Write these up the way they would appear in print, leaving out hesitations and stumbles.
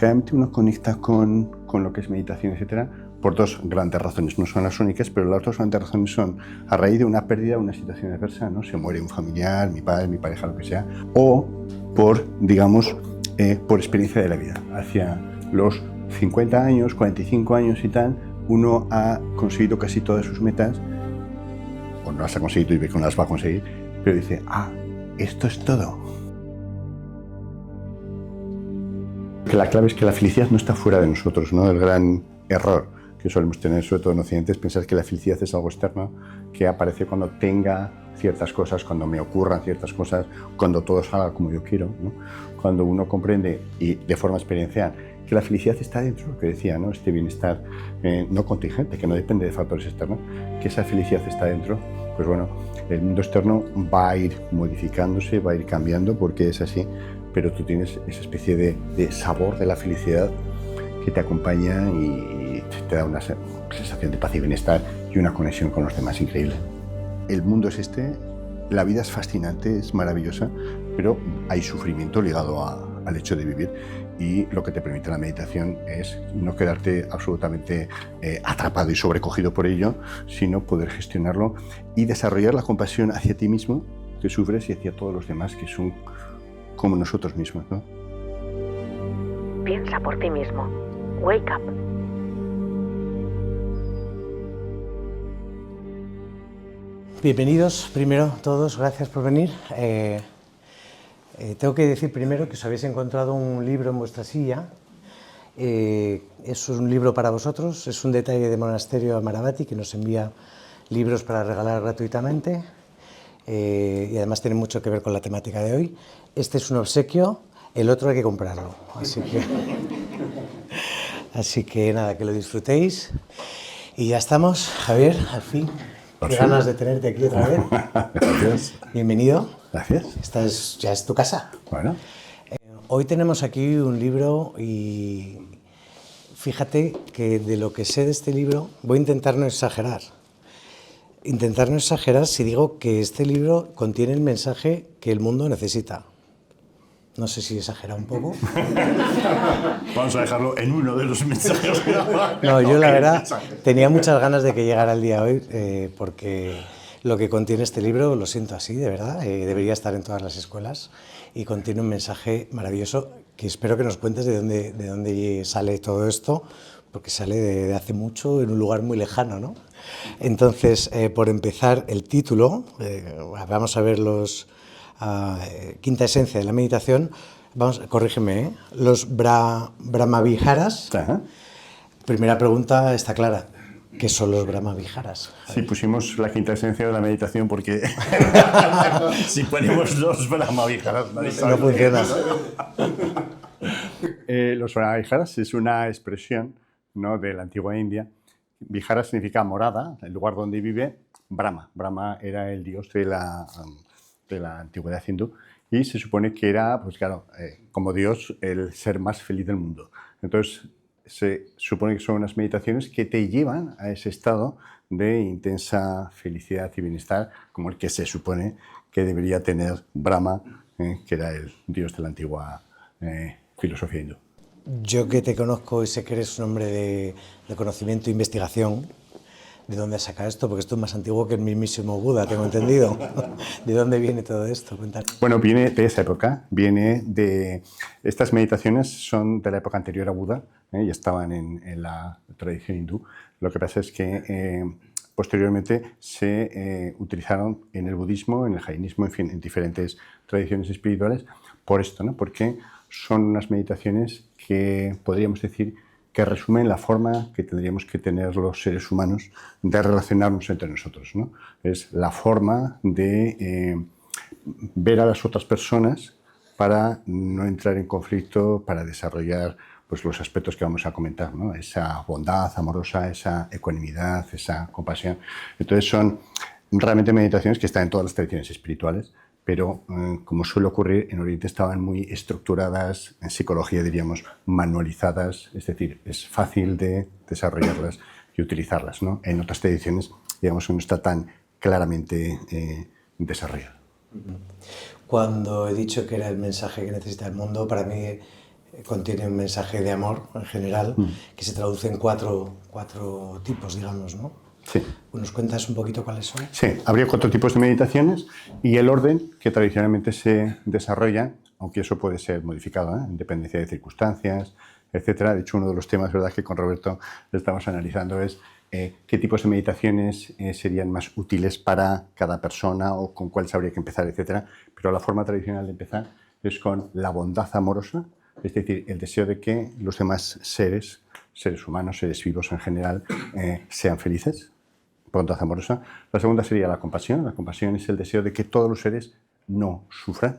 Generalmente uno conecta con lo que es meditación, etcétera, por dos grandes razones. No son las únicas, pero las dos grandes razones son a raíz de una pérdida, una situación adversa, ¿no? Se muere un familiar, mi padre, mi pareja, lo que sea, o por, digamos, por experiencia de la vida. Hacia los 50 años, 45 años y tal, uno ha conseguido casi todas sus metas, o no las ha conseguido y ve que no las va a conseguir, pero dice, esto es todo. Que la clave es que la felicidad no está fuera de nosotros, ¿no? El gran error que solemos tener, sobre todo en Occidente, es pensar que la felicidad es algo externo que aparece cuando tenga ciertas cosas, cuando me ocurran ciertas cosas, cuando todo salga como yo quiero, ¿no? Cuando uno comprende, y de forma experiencial, que la felicidad está dentro, lo que decía, ¿no? Este bienestar no contingente, que no depende de factores externos, que esa felicidad está dentro, pues bueno, el mundo externo va a ir modificándose, va a ir cambiando porque es así, pero tú tienes esa especie de sabor de la felicidad que te acompaña y te da una sensación de paz y bienestar y una conexión con los demás increíble. El mundo es este, la vida es fascinante, es maravillosa, pero hay sufrimiento ligado al hecho de vivir, y lo que te permite la meditación es no quedarte absolutamente atrapado y sobrecogido por ello, sino poder gestionarlo y desarrollar la compasión hacia ti mismo que sufres y hacia todos los demás que son como nosotros mismos, ¿no? Piensa por ti mismo. Wake up. Bienvenidos, primero todos, gracias por venir. Tengo que decir primero que os habéis encontrado un libro en vuestra silla. Es un libro para vosotros, es un detalle de Monasterio Amaravati que nos envía libros para regalar gratuitamente. Y además tiene mucho que ver con la temática de hoy. Este es un obsequio, el otro hay que comprarlo, así que nada, que lo disfrutéis. Y ya estamos, Javier, al fin. Qué ganas de tenerte aquí otra vez. Gracias. Bienvenido. Gracias. Esta ya es tu casa. Bueno. Hoy tenemos aquí un libro y fíjate que de lo que sé de este libro voy a intentar no exagerar. Intentar no exagerar si digo que este libro contiene el mensaje que el mundo necesita. No sé si exagera un poco. Vamos a dejarlo en uno de los mensajes. No, yo la verdad tenía muchas ganas de que llegara el día hoy porque lo que contiene este libro, lo siento así, de verdad, debería estar en todas las escuelas y contiene un mensaje maravilloso que espero que nos cuentes de dónde sale todo esto, porque sale de hace mucho en un lugar muy lejano, ¿no? Entonces, por empezar, el título, vamos a ver quinta esencia de la meditación, corrígeme, los Brahmaviharas. Ajá. Primera pregunta está clara, ¿qué son los Brahmaviharas? Sí, pusimos la quinta esencia de la meditación porque si ponemos los Brahmaviharas no funciona. Los Brahmaviharas es una expresión, ¿no?, de la antigua India. Vihara significa morada, el lugar donde vive Brahma. Brahma era el dios de la antigüedad hindú y se supone que era, pues claro, como dios, el ser más feliz del mundo. Entonces, se supone que son unas meditaciones que te llevan a ese estado de intensa felicidad y bienestar, como el que se supone que debería tener Brahma, que era el dios de la antigua filosofía hindú. Yo que te conozco y sé que eres un hombre de conocimiento e investigación, ¿de dónde has sacado esto? Porque esto es más antiguo que el mismísimo Buda, tengo entendido. ¿De dónde viene todo esto? Cuéntanos. Bueno, viene de esa época, viene de... Estas meditaciones son de la época anterior a Buda, y estaban en la tradición hindú. Lo que pasa es que posteriormente se utilizaron en el budismo, en el jainismo, en fin, en diferentes tradiciones espirituales, por esto, ¿no? Porque son unas meditaciones que podríamos decir que resumen la forma que tendríamos que tener los seres humanos de relacionarnos entre nosotros, ¿no? Es la forma de ver a las otras personas para no entrar en conflicto, para desarrollar pues, los aspectos que vamos a comentar, ¿no? Esa bondad amorosa, esa ecuanimidad, esa compasión. Entonces son realmente meditaciones que están en todas las tradiciones espirituales, pero como suele ocurrir, en Oriente estaban muy estructuradas, en psicología diríamos manualizadas, es decir, es fácil de desarrollarlas y utilizarlas, ¿no? En otras tradiciones, digamos, no está tan claramente desarrollado. Cuando he dicho que era el mensaje que necesita el mundo, para mí contiene un mensaje de amor en general que se traduce en cuatro tipos, digamos, ¿no? Sí. ¿Nos cuentas un poquito cuáles son? Sí, habría 4 tipos de meditaciones y el orden que tradicionalmente se desarrolla, aunque eso puede ser modificado, en dependencia de circunstancias, etcétera. De hecho, uno de los temas, ¿verdad?, que con Roberto estamos analizando es qué tipos de meditaciones serían más útiles para cada persona o con cuáles habría que empezar, etcétera. Pero la forma tradicional de empezar es con la bondad amorosa, es decir, el deseo de que los demás seres humanos, seres vivos en general, sean felices. Bondad amorosa. La segunda sería la compasión. La compasión es el deseo de que todos los seres no sufran,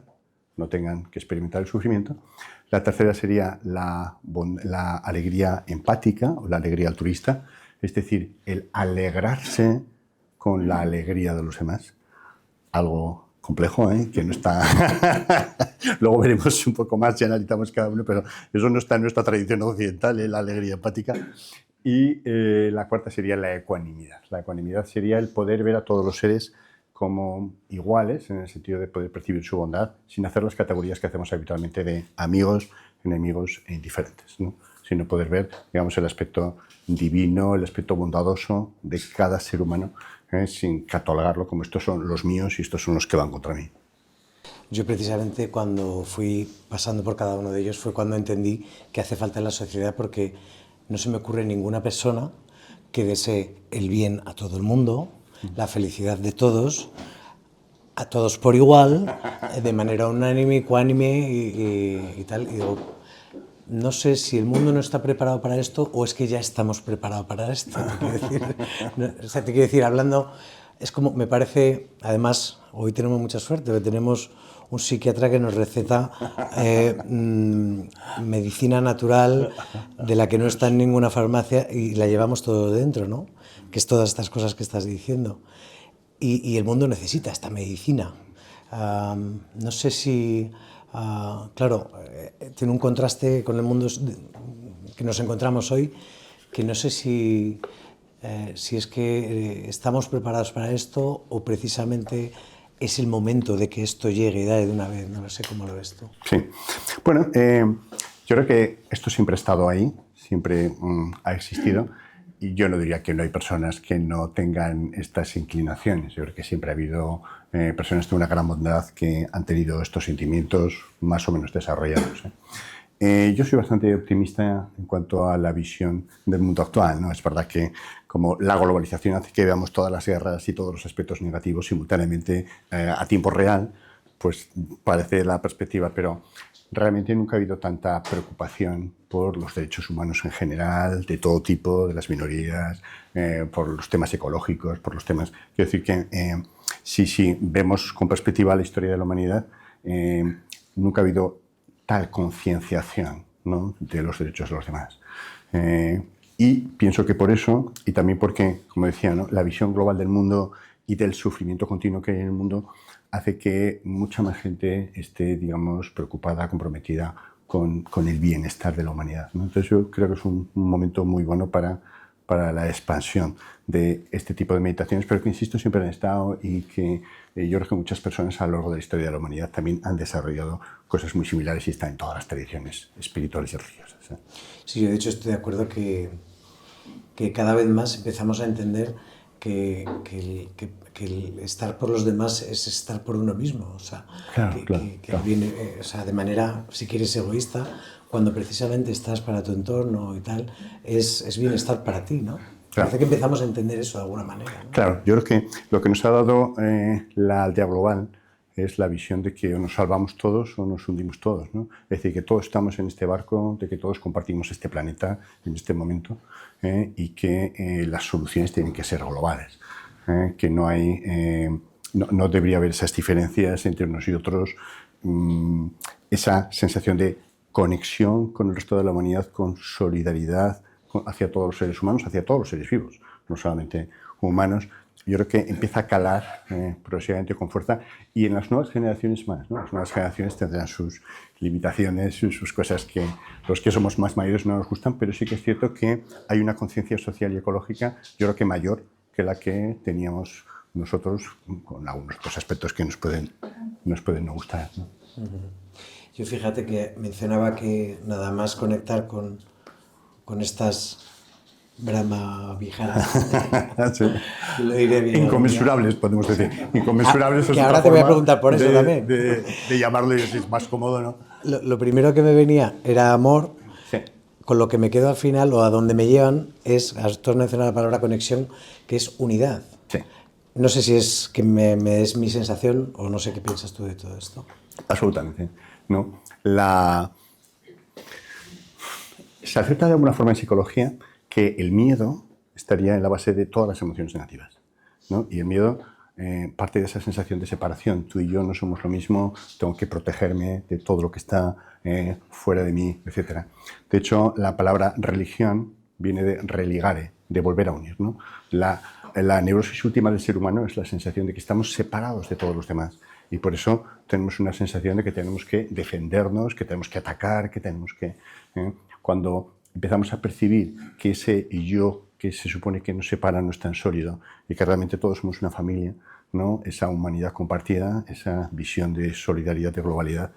no tengan que experimentar el sufrimiento. La tercera sería la alegría empática o la alegría altruista, es decir, el alegrarse con la alegría de los demás. Algo complejo, que no está... Luego veremos un poco más y analizamos cada uno, pero eso no está en nuestra tradición occidental, la alegría empática. Y la cuarta sería la ecuanimidad. La ecuanimidad sería el poder ver a todos los seres como iguales, en el sentido de poder percibir su bondad, sin hacer las categorías que hacemos habitualmente de amigos, enemigos e indiferentes, ¿no? Sino poder ver, digamos, el aspecto divino, el aspecto bondadoso de cada ser humano, sin catalogarlo como estos son los míos y estos son los que van contra mí. Yo precisamente cuando fui pasando por cada uno de ellos fue cuando entendí que hace falta en la sociedad, porque no se me ocurre ninguna persona que desee el bien a todo el mundo, la felicidad de todos, a todos por igual, de manera unánime, ecuánime y tal. Y digo, no sé si el mundo no está preparado para esto o es que ya estamos preparados para esto. Te quiero decir, hablando, es como, me parece, además, hoy tenemos mucha suerte, porque tenemos un psiquiatra que nos receta medicina natural de la que no está en ninguna farmacia y la llevamos todo dentro, ¿no? Que es todas estas cosas que estás diciendo. Y el mundo necesita esta medicina. No sé si... claro, tiene un contraste con el mundo que nos encontramos hoy, que no sé si es que estamos preparados para esto o precisamente es el momento de que esto llegue de una vez. No lo sé cómo lo ves tú. Sí. Bueno, yo creo que esto siempre ha estado ahí, siempre ha existido. Y yo no diría que no hay personas que no tengan estas inclinaciones. Yo creo que siempre ha habido personas de una gran bondad que han tenido estos sentimientos más o menos desarrollados. Yo soy bastante optimista en cuanto a la visión del mundo actual, ¿no? Es verdad que como la globalización hace que veamos todas las guerras y todos los aspectos negativos simultáneamente a tiempo real, pues parece la perspectiva, pero realmente nunca ha habido tanta preocupación por los derechos humanos en general, de todo tipo, de las minorías, por los temas ecológicos, por los temas... Quiero decir que si vemos con perspectiva la historia de la humanidad, nunca ha habido tal concienciación, ¿no?, de los derechos de los demás. Y pienso que por eso, y también porque, como decía, ¿no?, la visión global del mundo y del sufrimiento continuo que hay en el mundo hace que mucha más gente esté, digamos, preocupada, comprometida con el bienestar de la humanidad, ¿no? Entonces yo creo que es un momento muy bueno para la expansión de este tipo de meditaciones, pero que, insisto, siempre han estado y que yo creo que muchas personas a lo largo de la historia de la humanidad también han desarrollado cosas muy similares y están en todas las tradiciones espirituales y religiosas. Sí, yo de hecho estoy de acuerdo que cada vez más empezamos a entender que el estar por los demás es estar por uno mismo, o sea, claro. Viene, o sea, de manera, si quieres, egoísta, cuando precisamente estás para tu entorno y tal, es bienestar para ti, ¿no? Claro. Parece que empezamos a entender eso de alguna manera, ¿no? Claro, yo creo que lo que nos ha dado la aldea global es la visión de que o nos salvamos todos o nos hundimos todos, ¿no? Es decir, que todos estamos en este barco, de que todos compartimos este planeta en este momento, y que las soluciones tienen que ser globales, que no hay, no debería haber esas diferencias entre unos y otros, esa sensación de conexión con el resto de la humanidad, con solidaridad hacia todos los seres humanos, hacia todos los seres vivos, no solamente humanos. Yo creo que empieza a calar progresivamente con fuerza, y en las nuevas generaciones más, ¿no? Las nuevas generaciones tendrán sus limitaciones, sus cosas que los que somos más mayores no nos gustan, pero sí que es cierto que hay una conciencia social y ecológica, yo creo que mayor que la que teníamos nosotros, con algunos otros aspectos que nos pueden no gustar, ¿no? Yo fíjate que mencionaba que nada más conectar con estas brahmaviharas, Sí. lo diré bien. Inconmensurables, podemos decir. Inconmensurables Que es ahora otra te voy a forma preguntar por eso también. de llamarlo y es más cómodo, ¿no? Lo primero que me venía era amor, Sí. con lo que me quedo al final o a donde me llevan es, tú has mencionado la palabra conexión, que es unidad. Sí. No sé si es que me es mi sensación o no sé qué piensas tú de todo esto. Absolutamente. ¿No? Se acepta de alguna forma en psicología que el miedo estaría en la base de todas las emociones negativas, ¿no? Y el miedo parte de esa sensación de separación. Tú y yo no somos lo mismo, tengo que protegerme de todo lo que está fuera de mí, etc. De hecho, la palabra religión viene de religare, de volver a unir, ¿no? La neurosis última del ser humano es la sensación de que estamos separados de todos los demás. Y por eso tenemos una sensación de que tenemos que defendernos, que tenemos que atacar, que tenemos que... Cuando empezamos a percibir que ese yo que se supone que nos separa no es tan sólido y que realmente todos somos una familia, ¿no? Esa humanidad compartida, esa visión de solidaridad, de globalidad,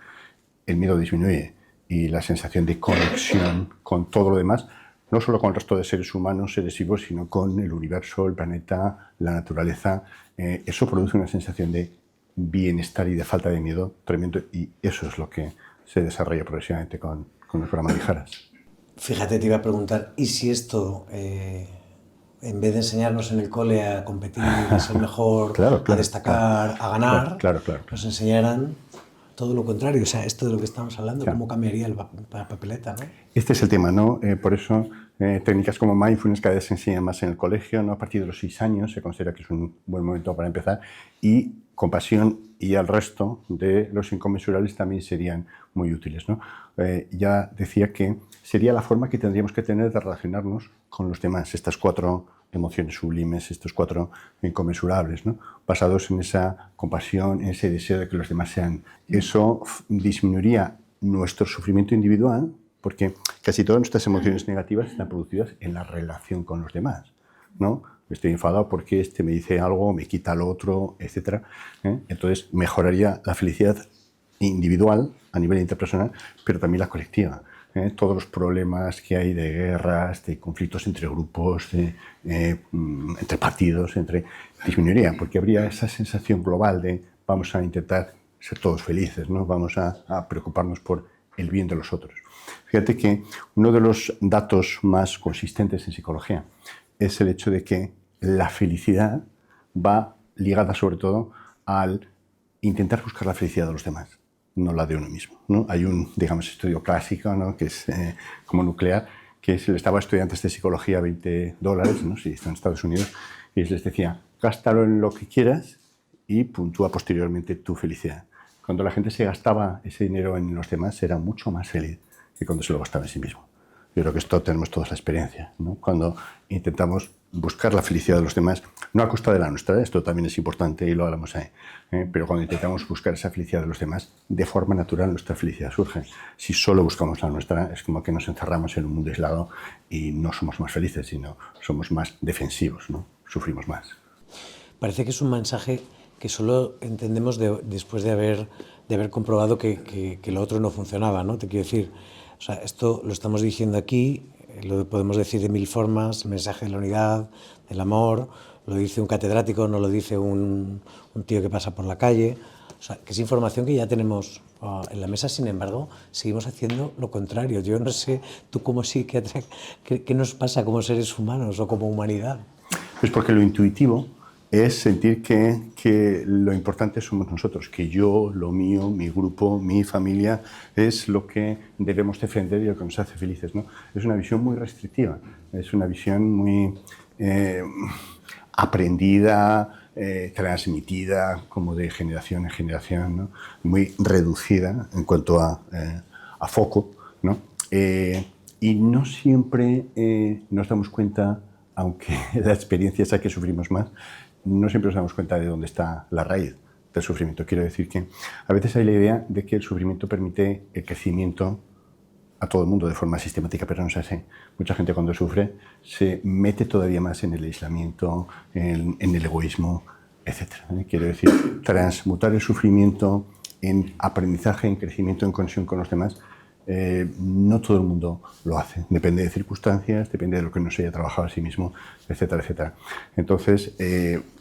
el miedo disminuye y la sensación de conexión con todo lo demás, no solo con el resto de seres humanos, seres vivos, sino con el universo, el planeta, la naturaleza. Eso produce una sensación de bienestar y de falta de miedo tremendo y eso es lo que se desarrolla progresivamente con los brahmaviharas. Fíjate, te iba a preguntar, ¿y si esto, en vez de enseñarnos en el cole a competir, a ser mejor, Claro, a destacar, a ganar, claro. nos enseñaran todo lo contrario? O sea, esto de lo que estamos hablando, Claro. ¿cómo cambiaría la papeleta, no? Este es el tema, ¿no? Por eso técnicas como mindfulness cada vez se enseñan más en el colegio, ¿no? A partir de los 6 años se considera que es un buen momento para empezar y compasión y al resto de los inconmensurables también serían muy útiles, ¿no? Ya decía que sería la forma que tendríamos que tener de relacionarnos con los demás, estas 4 emociones sublimes, estos 4 inconmensurables, ¿no? Basados en esa compasión, en ese deseo de que los demás sean. Eso disminuiría nuestro sufrimiento individual, porque casi todas nuestras emociones negativas están producidas en la relación con los demás, ¿no? Estoy enfadado porque este me dice algo, me quita lo otro, etc. Entonces mejoraría la felicidad individual a nivel interpersonal, pero también la colectiva. Todos los problemas que hay de guerras, de conflictos entre grupos, entre partidos, disminuiría, porque habría esa sensación global de vamos a intentar ser todos felices, ¿no? Vamos a preocuparnos por el bien de los otros. Fíjate que uno de los datos más consistentes en psicología es el hecho de que la felicidad va ligada sobre todo al intentar buscar la felicidad de los demás, no la de uno mismo, ¿no? Hay un, digamos, estudio clásico, ¿no? Que es como nuclear, que se les daba a estudiantes de psicología $20, ¿no? Si están en Estados Unidos, y les decía, gástalo en lo que quieras y puntúa posteriormente tu felicidad. Cuando la gente se gastaba ese dinero en los demás, era mucho más feliz que cuando se lo gastaba en sí mismo. Yo creo que esto tenemos toda la experiencia, ¿no? Cuando intentamos buscar la felicidad de los demás, no a costa de la nuestra, esto también es importante y lo hablamos ahí, pero cuando intentamos buscar esa felicidad de los demás, de forma natural nuestra felicidad surge. Si solo buscamos la nuestra, es como que nos encerramos en un mundo aislado y no somos más felices, sino somos más defensivos, ¿no? Sufrimos más. Parece que es un mensaje que solo entendemos después de haber comprobado que lo otro no funcionaba, ¿no? Te quiero decir, o sea, esto lo estamos diciendo aquí, lo podemos decir de 1000 formas, el mensaje de la unidad, del amor, lo dice un catedrático, no lo dice un tío que pasa por la calle. O sea, que es información que ya tenemos en la mesa, sin embargo, seguimos haciendo lo contrario. Yo no sé, tú como psiquiatra, ¿qué nos pasa como seres humanos o como humanidad? Pues porque lo intuitivo es sentir que lo importante somos nosotros, que yo, lo mío, mi grupo, mi familia, es lo que debemos defender y lo que nos hace felices, ¿no? Es una visión muy restrictiva, es una visión muy aprendida, transmitida como de generación en generación, ¿no? Muy reducida en cuanto a foco, ¿no? Y no siempre nos damos cuenta, aunque la experiencia sea que sufrimos más, no siempre nos damos cuenta de dónde está la raíz del sufrimiento. Quiero decir que a veces hay la idea de que el sufrimiento permite el crecimiento a todo el mundo de forma sistemática, pero no es así. Mucha gente cuando sufre se mete todavía más en el aislamiento, en el egoísmo, etc. Quiero decir, transmutar el sufrimiento en aprendizaje, en crecimiento, en conexión con los demás, no todo el mundo lo hace. Depende de circunstancias, depende de lo que no se haya trabajado a sí mismo, etcétera, etcétera. Entonces,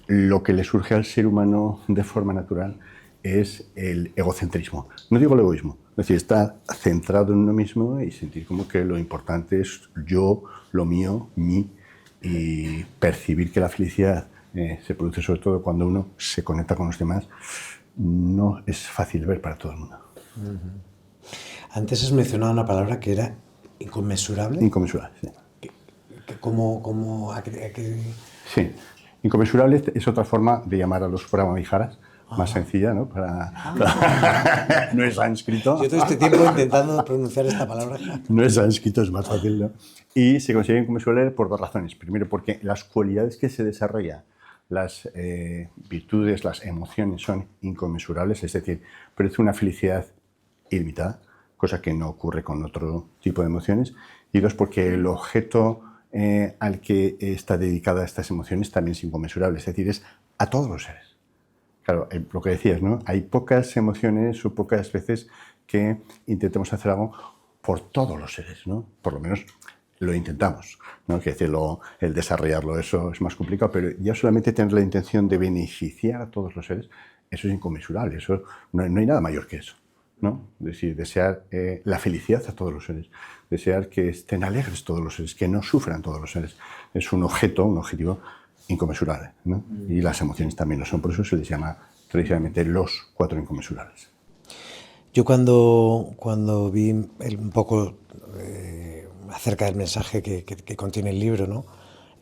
lo que le surge al ser humano de forma natural es el egocentrismo. No digo el egoísmo, es decir, estar centrado en uno mismo y sentir como que lo importante es yo, lo mío, mí, y percibir que la felicidad se produce sobre todo cuando uno se conecta con los demás, no es fácil de ver para todo el mundo. Antes has mencionado una palabra que era inconmensurable. Inconmensurable, sí. Sí. Inconmensurable es otra forma de llamar a los brahmaviharas, más sencilla, ¿no? No es sánscrito. Yo todo este tiempo intentando pronunciar esta palabra. No es sánscrito, es más fácil, ¿no? Y se considera inconmensurable por dos razones. Primero, porque las cualidades que se desarrollan, las virtudes, las emociones son inconmensurables, es decir, produce una felicidad ilimitada, cosa que no ocurre con otro tipo de emociones. Y dos, porque el objeto al que está dedicada estas emociones también es inconmensurable, es decir, es a todos los seres. Claro, lo que decías, ¿no? Hay pocas emociones o pocas veces que intentemos hacer algo por todos los seres, ¿no? Por lo menos lo intentamos, ¿no? Que decirlo, el desarrollarlo, eso es más complicado, pero ya solamente tener la intención de beneficiar a todos los seres, eso es inconmensurable, eso no hay nada mayor que eso, ¿no? Es decir, desear la felicidad a todos los seres, desear que estén alegres todos los seres, que no sufran todos los seres, es un objetivo inconmensurable, ¿no? Y las emociones también lo son, por eso se les llama tradicionalmente los 4 inconmensurables. Yo cuando vi un poco acerca del mensaje que contiene el libro, ¿no?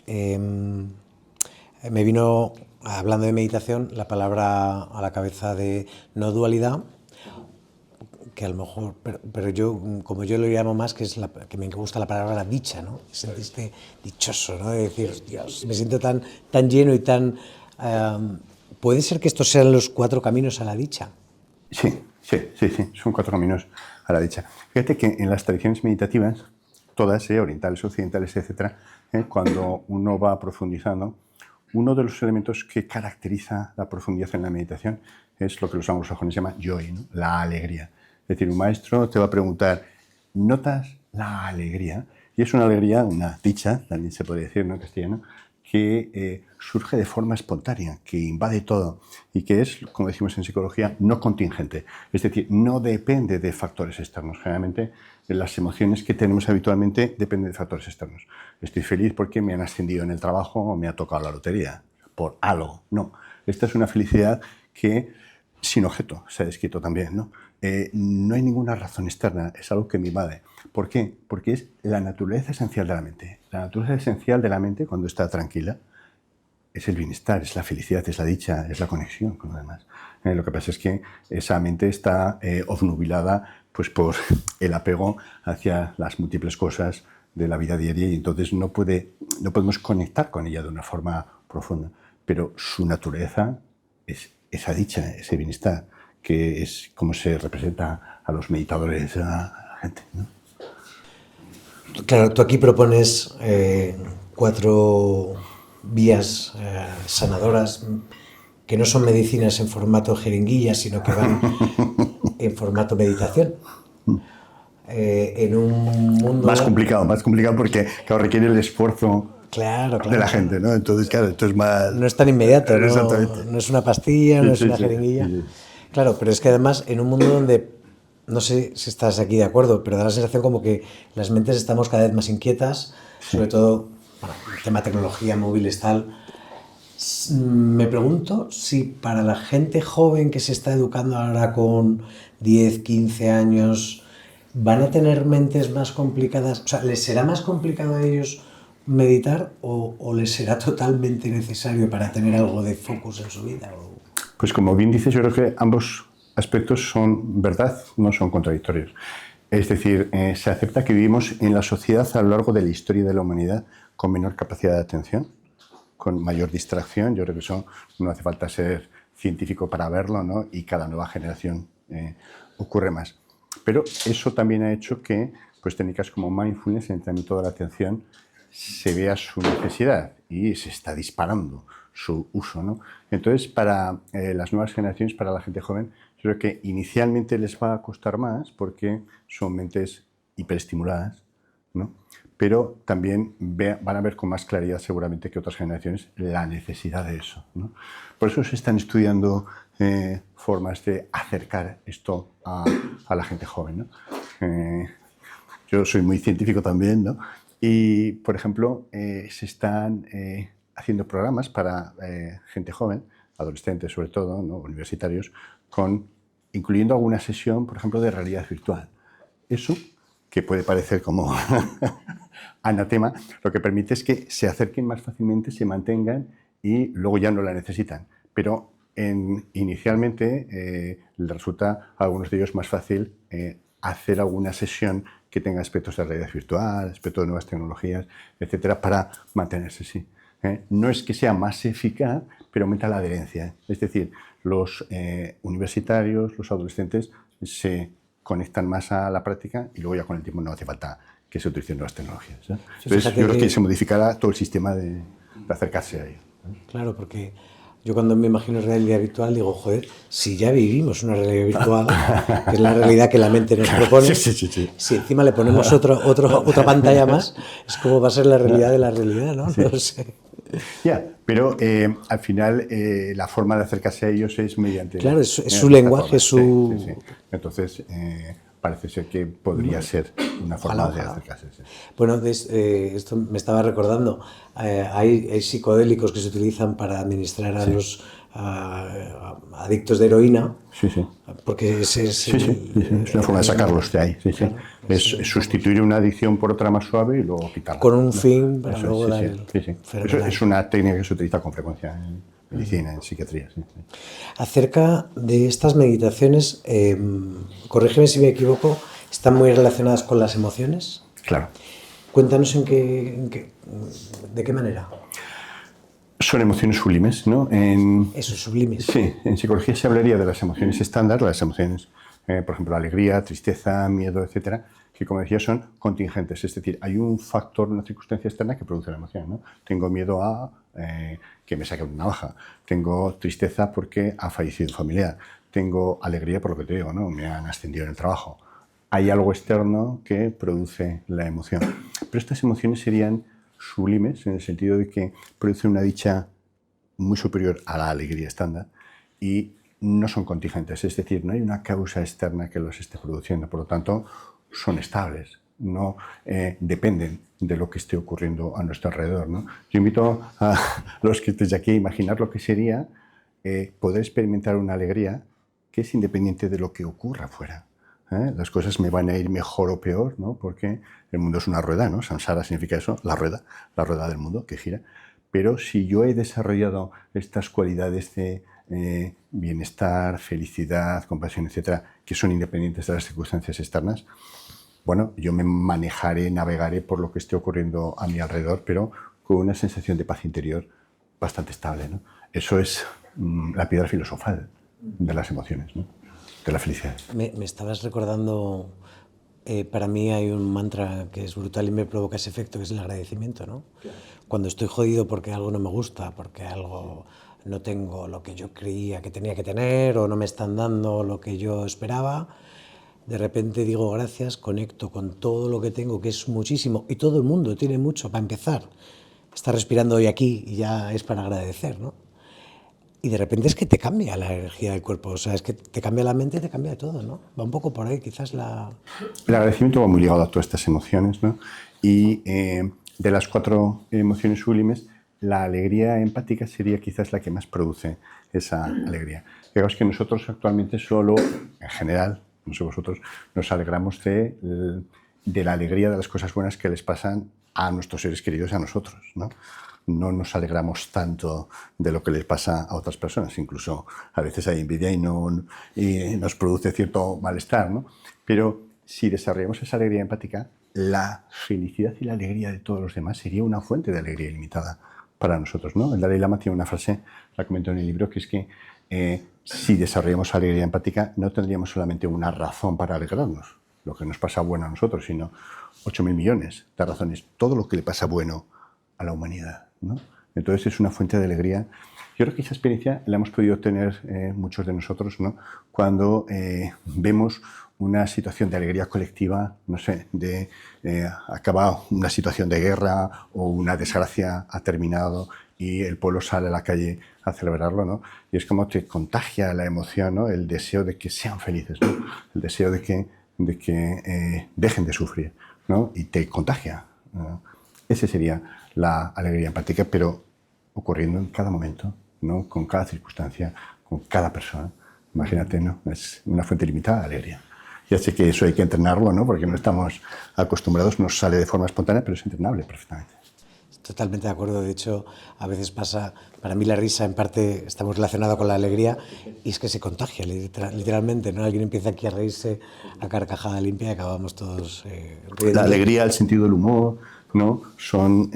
Me vino, hablando de meditación, la palabra a la cabeza de no dualidad, que a lo mejor, pero yo, como yo lo llamo más, que me gusta la palabra la dicha, ¿no? Sentirte dichoso, ¿no? De decir, Dios, me siento tan lleno y tan... ¿Puede ser que estos sean los 4 caminos a la dicha? Sí, son 4 caminos a la dicha. Fíjate que en las tradiciones meditativas, todas, orientales, occidentales, etcétera, cuando uno va profundizando, uno de los elementos que caracteriza la profundidad en la meditación es lo que los anglosajones llaman joy, ¿no? La alegría. Es decir, un maestro te va a preguntar, ¿notas la alegría? Y es una alegría, una dicha, también se puede decir, ¿no?, en castellano, que surge de forma espontánea, que invade todo y que es, como decimos en psicología, no contingente. Es decir, no depende de factores externos. Generalmente, las emociones que tenemos habitualmente dependen de factores externos. Estoy feliz porque me han ascendido en el trabajo o me ha tocado la lotería, por algo. No, esta es una felicidad que, sin objeto, se ha descrito también, ¿no? No hay ninguna razón externa, es algo que me invade. ¿Por qué? Porque es la naturaleza esencial de la mente. La naturaleza esencial de la mente, cuando está tranquila, es el bienestar, es la felicidad, es la dicha, es la conexión con lo demás. Lo que pasa es que esa mente está obnubilada pues, por el apego hacia las múltiples cosas de la vida diaria y entonces no podemos conectar con ella de una forma profunda. Pero su naturaleza es esa dicha, ese bienestar, que es como se representa a los meditadores, a la gente, ¿no? Claro, tú aquí propones 4 vías sanadoras que no son medicinas en formato jeringuilla, sino que van en formato meditación. En un mundo... Más complicado porque claro, requiere el esfuerzo de la gente, ¿no? Entonces, claro, esto es más... No es tan inmediato, no es una pastilla, no es una jeringuilla. Sí. Claro, pero es que además en un mundo donde, no sé si estás aquí de acuerdo, pero da la sensación como que las mentes estamos cada vez más inquietas, sobre todo, bueno, el tema tecnología, móviles, tal. Me pregunto si para la gente joven que se está educando ahora con 10, 15 años, ¿van a tener mentes más complicadas? O sea, ¿les será más complicado a ellos meditar o les será totalmente necesario para tener algo de focus en su vida? Pues como bien dices, yo creo que ambos aspectos son verdad, no son contradictorios. Es decir, se acepta que vivimos en la sociedad a lo largo de la historia de la humanidad con menor capacidad de atención, con mayor distracción. Yo creo que eso no hace falta ser científico para verlo, ¿no? Y cada nueva generación ocurre más. Pero eso también ha hecho que pues, técnicas como mindfulness, el entrenamiento de la atención, se vea su necesidad y se está disparando su uso, ¿no? Entonces, para las nuevas generaciones, para la gente joven, Yo creo que inicialmente les va a costar más porque son mentes hiperestimuladas, ¿no? Pero también van a ver con más claridad seguramente que otras generaciones la necesidad de eso, ¿no? Por eso se están estudiando formas de acercar esto a la gente joven, ¿no? Yo soy muy científico también, ¿no? Y, por ejemplo, se están haciendo programas para gente joven, adolescentes sobre todo, ¿no? Universitarios, incluyendo alguna sesión, por ejemplo, de realidad virtual. Eso, que puede parecer como anatema, lo que permite es que se acerquen más fácilmente, se mantengan y luego ya no la necesitan. Pero inicialmente les resulta a algunos de ellos más fácil hacer alguna sesión que tenga aspectos de realidad virtual, aspectos de nuevas tecnologías, etcétera, para mantenerse así. No es que sea más eficaz, pero aumenta la adherencia. Es decir, los universitarios, los adolescentes se conectan más a la práctica y luego ya con el tiempo no hace falta que se utilicen nuevas tecnologías. Entonces, yo creo que se modificará todo el sistema de acercarse a ello. Claro, porque yo cuando me imagino realidad virtual digo, joder, si ya vivimos una realidad virtual, que es la realidad que la mente nos propone, si encima le ponemos otra pantalla más, es como va a ser la realidad de la realidad, ¿no? Sí. No sé. Ya, pero al final la forma de acercarse a ellos es mediante... Claro, es su lenguaje, su... Sí. Entonces, parece ser que podría ser una forma de acercarse. Sí. Bueno, esto me estaba recordando, hay psicodélicos que se utilizan para administrar a los adictos de heroína. Sí. Porque es una forma de sacarlos de ahí. Sí. Claro, es sustituir una adicción por otra más suave y luego quitarla. Con un fin para luego dar sí. Eso es una técnica que se utiliza con frecuencia en medicina, en psiquiatría. Sí. Acerca de estas meditaciones, corrígeme si me equivoco, ¿están muy relacionadas con las emociones? Claro. Cuéntanos de qué manera. Son emociones sublimes, ¿no? Eso, sublimes. Sí, en psicología se hablaría de las emociones estándar, las emociones, por ejemplo, alegría, tristeza, miedo, etcétera, que, como decía, son contingentes. Es decir, hay un factor, una circunstancia externa que produce la emoción, ¿no? Tengo miedo a que me saquen una navaja. Tengo tristeza porque ha fallecido un familiar. Tengo alegría por lo que te digo, ¿no? Me han ascendido en el trabajo. Hay algo externo que produce la emoción. Pero estas emociones serían sublimes en el sentido de que producen una dicha muy superior a la alegría estándar y no son contingentes, es decir, no hay una causa externa que los esté produciendo, por lo tanto son estables, no dependen de lo que esté ocurriendo a nuestro alrededor, ¿no? Yo invito a los que desde aquí a imaginar lo que sería poder experimentar una alegría que es independiente de lo que ocurra afuera. Las cosas me van a ir mejor o peor, ¿no? Porque el mundo es una rueda, ¿no? Samsara significa eso, la rueda del mundo que gira. Pero si yo he desarrollado estas cualidades de bienestar, felicidad, compasión, etcétera, que son independientes de las circunstancias externas, bueno, yo me manejaré, navegaré por lo que esté ocurriendo a mi alrededor, pero con una sensación de paz interior bastante estable, ¿no? Eso es la piedra filosofal de las emociones, ¿no? De la felicidad. Me estabas recordando, para mí hay un mantra que es brutal y me provoca ese efecto, que es el agradecimiento, ¿no? Claro. Cuando estoy jodido porque algo no me gusta, porque algo no tengo lo que yo creía que tenía que tener o no me están dando lo que yo esperaba, de repente digo gracias, conecto con todo lo que tengo, que es muchísimo, y todo el mundo tiene mucho para empezar. Está respirando hoy aquí y ya es para agradecer, ¿no? Y de repente es que te cambia la energía del cuerpo, o sea, es que te cambia la mente, te cambia todo, ¿no? Va un poco por ahí, quizás El agradecimiento va muy ligado a todas estas emociones, ¿no? Y de las 4 emociones sublimes, la alegría empática sería quizás la que más produce esa alegría. Digamos que nosotros actualmente solo, en general, no sé vosotros, nos alegramos de la alegría de las cosas buenas que les pasan a nuestros seres queridos y a nosotros, ¿no? No nos alegramos tanto de lo que les pasa a otras personas, incluso a veces hay envidia y nos produce cierto malestar, ¿no? Pero si desarrollamos esa alegría empática, la felicidad y la alegría de todos los demás sería una fuente de alegría ilimitada para nosotros, ¿no? El Dalai Lama tiene una frase, la comento en el libro, que es que si desarrollamos alegría empática no tendríamos solamente una razón para alegrarnos, lo que nos pasa bueno a nosotros, sino 8.000 millones de razones, todo lo que le pasa bueno a la humanidad, ¿no? Entonces es una fuente de alegría. Yo creo que esa experiencia la hemos podido tener muchos de nosotros, ¿no? Cuando vemos una situación de alegría colectiva, no sé, de acaba una situación de guerra o una desgracia ha terminado y el pueblo sale a la calle a celebrarlo, ¿no? Y es como te contagia la emoción, ¿no? El deseo de que sean felices, ¿no? El deseo de que dejen de sufrir, ¿no? Y te contagia, ¿no? Esa sería la alegría empática, pero ocurriendo en cada momento, ¿no? Con cada circunstancia, con cada persona. Imagínate, ¿no? Es una fuente limitada de alegría. Ya sé que eso hay que entrenarlo, ¿no? Porque no estamos acostumbrados, nos sale de forma espontánea, pero es entrenable perfectamente. Totalmente de acuerdo. De hecho, a veces pasa, para mí la risa en parte está muy relacionada con la alegría y es que se contagia literalmente, ¿no? Alguien empieza aquí a reírse a carcajada limpia y acabamos todos riendo. La alegría, el sentido del humor, ¿no? Son,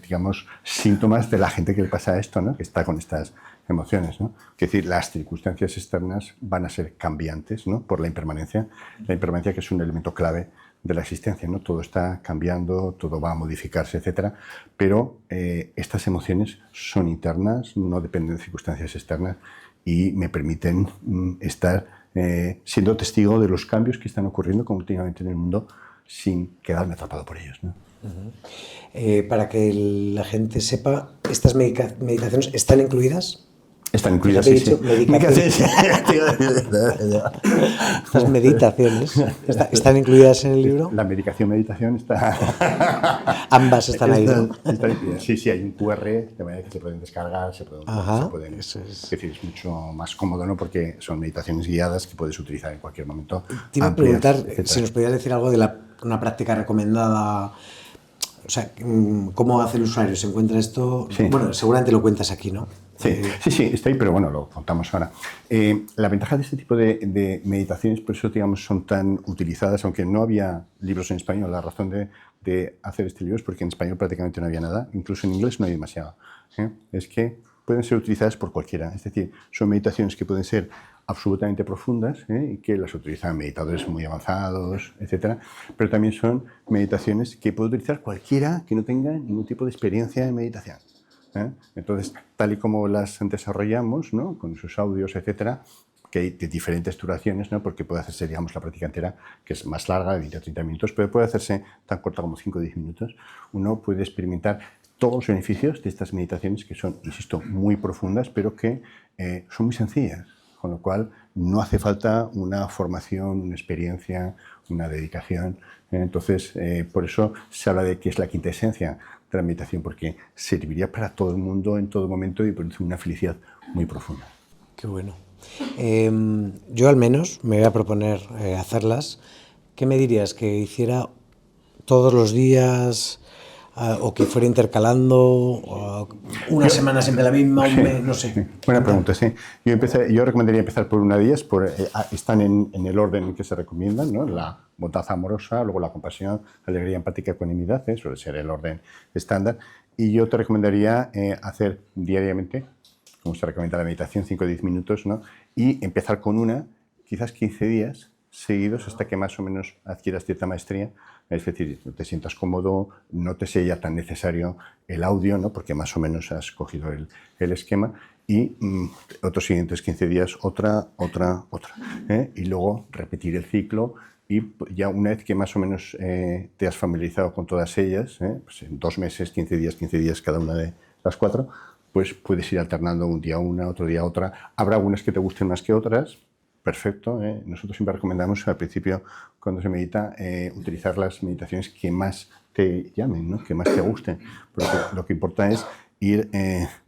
digamos, síntomas de la gente que le pasa esto, ¿no? Que está con estas emociones, ¿no? Es decir, las circunstancias externas van a ser cambiantes, ¿no? Por la impermanencia que es un elemento clave de la existencia, ¿no? Todo está cambiando, todo va a modificarse, etcétera, pero estas emociones son internas, no dependen de circunstancias externas y me permiten estar siendo testigo de los cambios que están ocurriendo continuamente en el mundo sin quedarme atrapado por ellos, ¿no? Para que la gente sepa, ¿estas meditaciones están incluidas? Están incluidas, sí, sí. Estas meditaciones están incluidas en el libro. La meditación está. Ambas están ahí, ¿no? Sí, sí, hay un QR de manera que se pueden descargar, se pueden eso es. Es decir, es mucho más cómodo, ¿no? Porque son meditaciones guiadas que puedes utilizar en cualquier momento. Te iba a preguntar si nos podías decir algo de una práctica recomendada. O sea, ¿cómo hace el usuario? ¿Se encuentra esto? Sí. Bueno, seguramente lo cuentas aquí, ¿no? Sí, está ahí, pero bueno, lo contamos ahora. La ventaja de este tipo de meditaciones, por eso, digamos, son tan utilizadas, aunque no había libros en español. La razón de hacer este libro es porque en español prácticamente no había nada, incluso en inglés no hay demasiado. Es que pueden ser utilizadas por cualquiera. Es decir, son meditaciones que pueden ser absolutamente profundas y que las utilizan meditadores muy avanzados, etcétera, pero también son meditaciones que puede utilizar cualquiera que no tenga ningún tipo de experiencia en meditación. Entonces, tal y como las desarrollamos, ¿no? Con sus audios, etcétera, que hay de diferentes duraciones, ¿no? Porque puede hacerse, digamos, la práctica entera, que es más larga, de 20 a 30 minutos, pero puede hacerse tan corta como 5 o 10 minutos. Uno puede experimentar todos los beneficios de estas meditaciones que son, insisto, muy profundas, pero que son muy sencillas, con lo cual no hace falta una formación, una experiencia, una dedicación. Entonces, por eso se habla de que es la quinta esencia de la meditación, porque serviría para todo el mundo en todo momento y produce una felicidad muy profunda. Qué bueno. Yo al menos me voy a proponer hacerlas. ¿Qué me dirías? ¿Que hiciera todos los días o que fuera intercalando una semana siempre la misma, un mes, no sé? Buena pregunta, sí. Yo recomendaría empezar por una de ellas, están en el orden en que se recomiendan, ¿no? La bondad amorosa, luego la compasión, alegría empática, ecuanimidad, suele ser el orden estándar. Y yo te recomendaría hacer diariamente, como se recomienda la meditación, 5 o 10 minutos, ¿no? Y empezar con una, quizás 15 días seguidos hasta que más o menos adquieras cierta maestría. Es decir, te sientas cómodo, no te sea ya tan necesario el audio, ¿no? Porque más o menos has cogido el esquema. Y otros siguientes 15 días, otra. Y luego repetir el ciclo. Y ya una vez que más o menos te has familiarizado con todas ellas, pues en 2 meses, 15 días cada una de las 4, pues puedes ir alternando un día una, otro día otra. Habrá algunas que te gusten más que otras. Perfecto. Nosotros siempre recomendamos al principio, cuando se medita, utilizar las meditaciones que más te llamen, ¿no? Que más te gusten. Porque lo que importa es ir,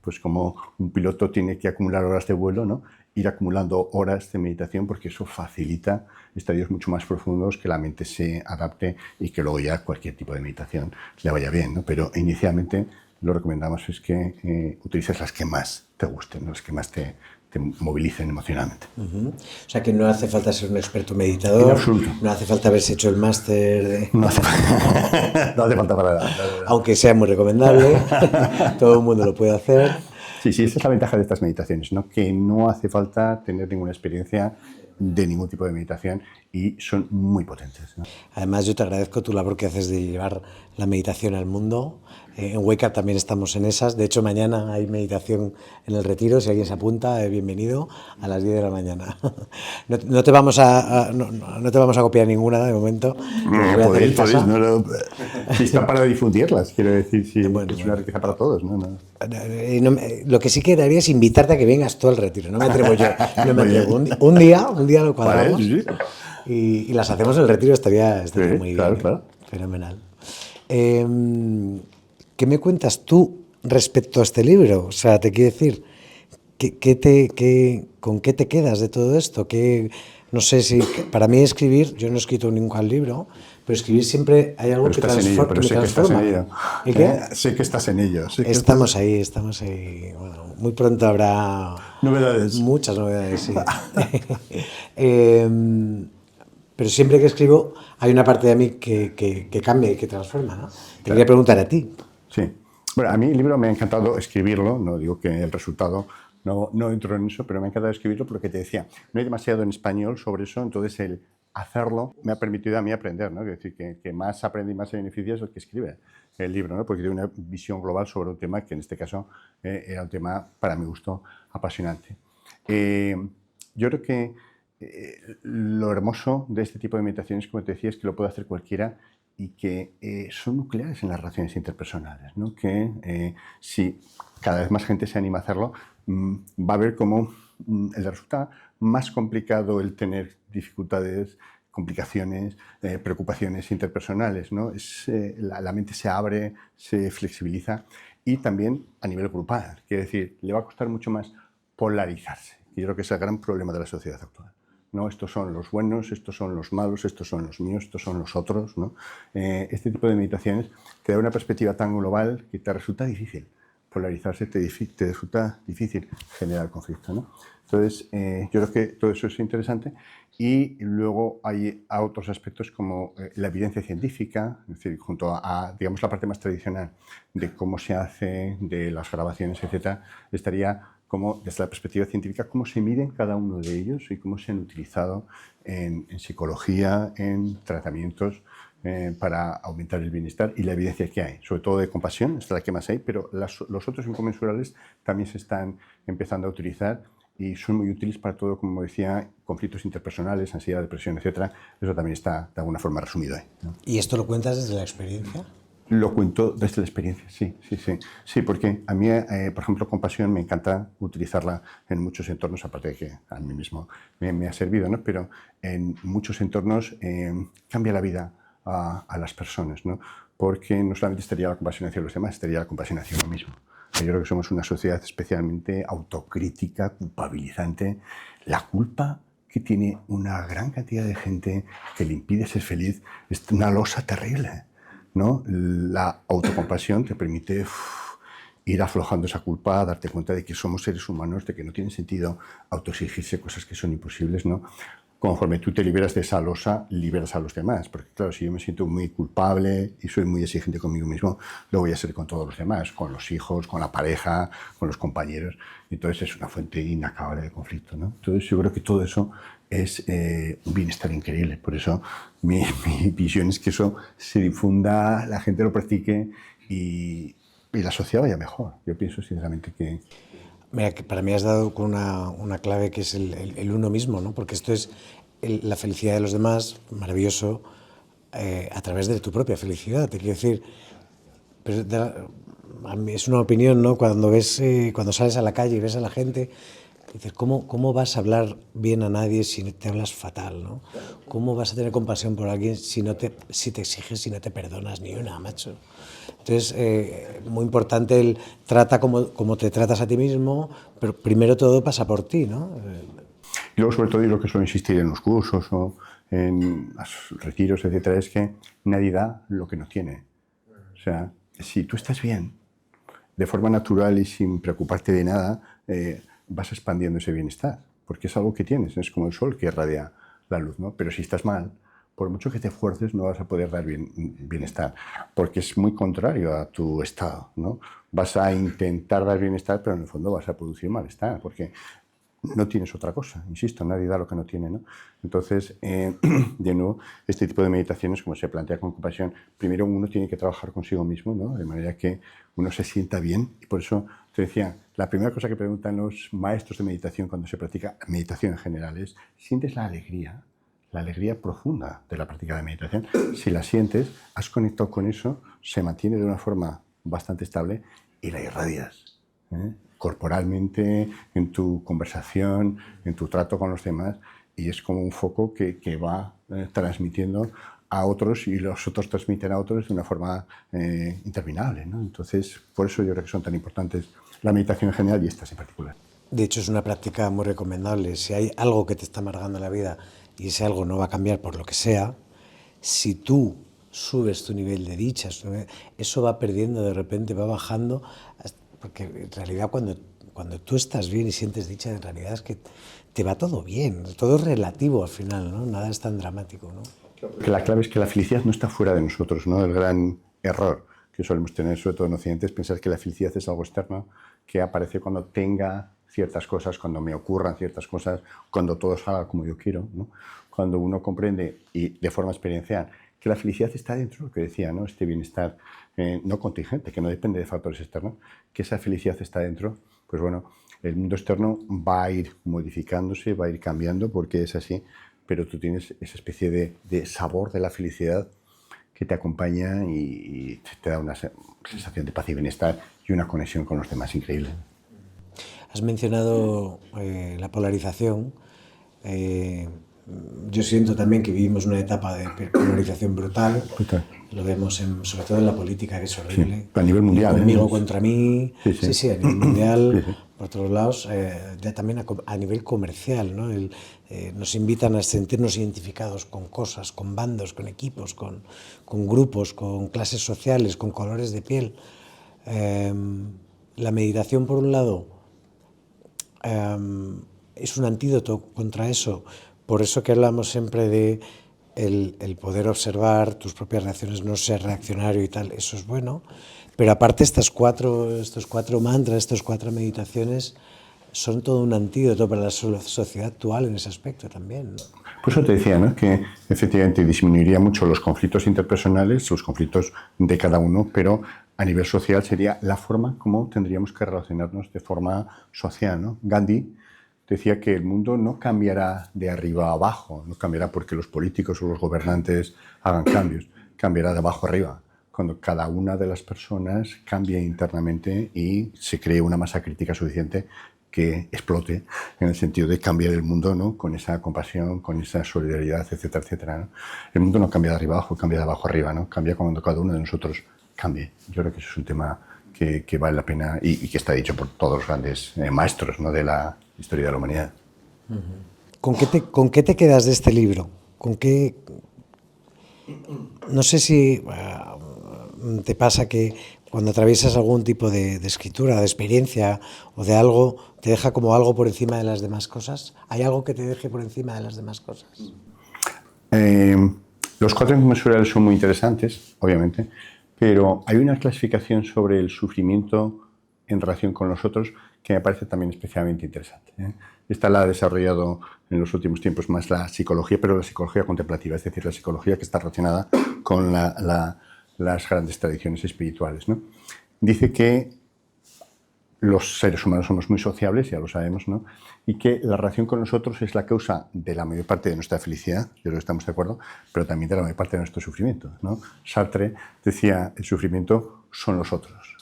pues como un piloto tiene que acumular horas de vuelo, ¿no? Ir acumulando horas de meditación, porque eso facilita estadios mucho más profundos, que la mente se adapte y que luego ya cualquier tipo de meditación le vaya bien, ¿no? Pero inicialmente lo recomendamos es que utilices las que más te gusten, ¿no? Las que más te movilicen emocionalmente. O sea que no hace falta ser un experto meditador, en absoluto. No hace falta haberse hecho el máster no hace falta para nada. Aunque sea muy recomendable, todo el mundo lo puede hacer. Sí, esa es la ventaja de estas meditaciones, ¿no? Que no hace falta tener ninguna experiencia de ningún tipo de meditación y son muy potentes, ¿no? Además, yo te agradezco tu labor que haces de llevar la meditación al mundo. En Wake Up también estamos en esas. De hecho, mañana hay meditación en el retiro. Si alguien se apunta, bienvenido a las 10 de la mañana. No te vamos no te vamos a copiar ninguna de momento. Las voy a hacer en casa. Si está para difundirlas, quiero decir, si Bueno, es una riqueza para todos, ¿no? Lo que sí que haría es invitarte a que vengas todo el retiro. No me atrevo yo. No me atrevo. Un día lo cuadramos. Vale, sí. Y las hacemos en el retiro, estaría Sí, muy claro, bien. claro. Fenomenal. ¿Qué me cuentas tú respecto a este libro? O sea, te quiero decir, ¿con qué te quedas de todo esto? No sé si, para mí escribir, yo no he escrito nunca un libro, pero escribir siempre hay algo Pero estás en ello, pero sé que estás en ello. ¿Y qué? Sé que estás en ello. Estamos ahí. Bueno, muy pronto habrá Novedades. muchas novedades, sí. Pero siempre que escribo hay una parte de mí que cambia y que transforma, ¿no? Te quería preguntar a ti. Sí. Bueno, a mí el libro me ha encantado escribirlo, no digo que el resultado no entro en eso, pero me ha encantado escribirlo por lo que te decía. No hay demasiado en español sobre eso, entonces el hacerlo me ha permitido a mí aprender, ¿no? Es decir, que más aprende y más se beneficia es el que escribe el libro, ¿no? Porque tiene una visión global sobre un tema que en este caso era un tema, para mi gusto, apasionante. Yo creo que lo hermoso de este tipo de meditaciones, como te decía, es que lo puede hacer cualquiera y que son nucleares en las relaciones interpersonales, ¿no? Que si cada vez más gente se anima a hacerlo, va a ver cómo le resulta más complicado el tener dificultades, complicaciones, preocupaciones interpersonales, ¿no? La mente se abre, se flexibiliza y también a nivel grupal. Quiere decir, le va a costar mucho más polarizarse. Y yo creo que es el gran problema de la sociedad actual. ¿No? Estos son los buenos, estos son los malos, estos son los míos, estos son los otros, ¿no? Este tipo de meditaciones te da una perspectiva tan global que te resulta difícil polarizarse, te resulta difícil generar conflicto, ¿no? Entonces, yo creo que todo eso es interesante y luego hay otros aspectos como la evidencia científica, es decir, junto a, digamos, la parte más tradicional de cómo se hace, de las grabaciones, etcétera, estaría como, desde la perspectiva científica, cómo se miden cada uno de ellos y cómo se han utilizado en psicología, en tratamientos para aumentar el bienestar y la evidencia que hay, sobre todo de compasión, es la que más hay, pero los otros inconmensurables también se están empezando a utilizar y son muy útiles para todo, como decía, conflictos interpersonales, ansiedad, depresión, etcétera. Eso también está de alguna forma resumido ahí, ¿no? ¿Y esto lo cuentas desde la experiencia? Lo cuento desde la experiencia, sí. Sí, porque a mí, por ejemplo, compasión me encanta utilizarla en muchos entornos, aparte de que a mí mismo me ha servido, ¿no? Pero en muchos entornos cambia la vida a las personas, ¿no? Porque no solamente estaría la compasión hacia los demás, estaría la compasión hacia uno mismo. Yo creo que somos una sociedad especialmente autocrítica, culpabilizante. La culpa que tiene una gran cantidad de gente que le impide ser feliz es una losa terrible, ¿no? La autocompasión te permite ir aflojando esa culpa, darte cuenta de que somos seres humanos, de que no tiene sentido autoexigirse cosas que son imposibles, ¿no? Conforme tú te liberas de esa losa, liberas a los demás. Porque claro, si yo me siento muy culpable y soy muy exigente conmigo mismo, lo voy a ser con todos los demás, con los hijos, con la pareja, con los compañeros. Entonces es una fuente inacabable de conflicto, ¿no? Entonces yo creo que todo eso es un bienestar increíble. Por eso mi visión es que eso se difunda, la gente lo practique y la sociedad vaya mejor. Yo pienso sinceramente que... Mira, que para mí has dado con una clave que es el uno mismo, ¿no? Porque esto es la felicidad de los demás, maravilloso, a través de tu propia felicidad. Te quiero decir, pero a mí es una opinión, ¿no? Cuando sales a la calle y ves a la gente, dices, ¿cómo vas a hablar bien a nadie si te hablas fatal, ¿no? ¿Cómo vas a tener compasión por alguien si te exiges, si no te perdonas ni una, macho? Entonces, muy importante el trata como te tratas a ti mismo, pero primero todo pasa por ti, ¿no? Y luego, sobre todo, y lo que suelo insistir en los cursos o en los retiros, etcétera, es que nadie da lo que no tiene. O sea, si tú estás bien, de forma natural y sin preocuparte de nada, vas expandiendo ese bienestar, porque es algo que tienes, es como el sol que irradia la luz, ¿no? Pero si estás mal, por mucho que te esfuerces, no vas a poder dar bienestar, porque es muy contrario a tu estado, ¿no? Vas a intentar dar bienestar, pero en el fondo vas a producir malestar, porque no tienes otra cosa, insisto, nadie da lo que no tiene, ¿no? Entonces, de nuevo, este tipo de meditaciones, como se plantea con compasión, primero uno tiene que trabajar consigo mismo, ¿no? De manera que uno se sienta bien, y por eso te decía, la primera cosa que preguntan los maestros de meditación cuando se practica meditación en general es, ¿sientes la alegría profunda de la práctica de meditación? Si la sientes, has conectado con eso, se mantiene de una forma bastante estable y la irradias, ¿eh? Corporalmente, en tu conversación, en tu trato con los demás, y es como un foco que va transmitiendo a otros y los otros transmiten a otros de una forma interminable, ¿no? Entonces, por eso yo creo que son tan importantes la meditación en general y estas en particular. De hecho, es una práctica muy recomendable. Si hay algo que te está amargando la vida y ese algo no va a cambiar por lo que sea, si tú subes tu nivel de dicha, eso va perdiendo de repente, va bajando, porque en realidad cuando tú estás bien y sientes dicha, en realidad es que te va todo bien, todo es relativo al final, ¿no? Nada es tan dramático, ¿no? Que la clave es que la felicidad no está fuera de nosotros, ¿no? El gran error que solemos tener, sobre todo en Occidente, es pensar que la felicidad es algo externo que aparece cuando tenga ciertas cosas, cuando me ocurran ciertas cosas, cuando todo salga como yo quiero, ¿no? Cuando uno comprende, y de forma experiencial, que la felicidad está dentro, lo que decía, ¿no? Este bienestar no contingente, que no depende de factores externos, que esa felicidad está dentro, pues bueno, el mundo externo va a ir modificándose, va a ir cambiando, porque es así, pero tú tienes esa especie de sabor de la felicidad que te acompaña y te da una sensación de paz y bienestar y una conexión con los demás increíble. Has mencionado la polarización. Yo siento también que vivimos una etapa de polarización brutal. Lo vemos sobre todo en la política, que es horrible. Sí, a nivel mundial. Conmigo contra mí. Sí, a nivel mundial. Sí. Por otros lados, ya también a nivel comercial, ¿no? Nos invitan a sentirnos identificados con cosas, con bandos, con equipos, con grupos, con clases sociales, con colores de piel. La meditación, por un lado, es un antídoto contra eso. Por eso que hablamos siempre de el poder observar tus propias reacciones, no ser reaccionario y tal, eso es bueno. Pero aparte estos cuatro mantras, estas 4 meditaciones son todo un antídoto para la sociedad actual en ese aspecto también, ¿no? Por eso te decía, ¿no? Que efectivamente disminuiría mucho los conflictos interpersonales, los conflictos de cada uno, pero a nivel social sería la forma como tendríamos que relacionarnos de forma social, ¿no? Gandhi decía que el mundo no cambiará de arriba a abajo, no cambiará porque los políticos o los gobernantes hagan cambios, cambiará de abajo a arriba, cuando cada una de las personas cambie internamente y se cree una masa crítica suficiente que explote en el sentido de cambiar el mundo, ¿no? Con esa compasión, con esa solidaridad, etcétera, etcétera, ¿no? El mundo no cambia de arriba abajo, cambia de abajo arriba, ¿no? Cambia cuando cada uno de nosotros cambie. Yo creo que eso es un tema que vale la pena y que está dicho por todos los grandes maestros, ¿no? De la historia de la humanidad. ¿Con qué te quedas de este libro? ¿Con qué? No sé si te pasa que cuando atraviesas algún tipo de escritura, de experiencia o de algo, te deja como algo por encima de las demás cosas. ¿Hay algo que te deje por encima de las demás cosas? Los 4 inconmensurables son muy interesantes, obviamente, pero hay una clasificación sobre el sufrimiento en relación con los otros que me parece también especialmente interesante, ¿eh? Esta la ha desarrollado en los últimos tiempos más la psicología, pero la psicología contemplativa, es decir, la psicología que está relacionada con las grandes tradiciones espirituales, ¿no? Dice que los seres humanos somos muy sociables, ya lo sabemos, ¿no? Y que la relación con nosotros es la causa de la mayor parte de nuestra felicidad, yo creo que estamos de acuerdo, pero también de la mayor parte de nuestro sufrimiento, ¿no? Sartre decía, el sufrimiento son los otros,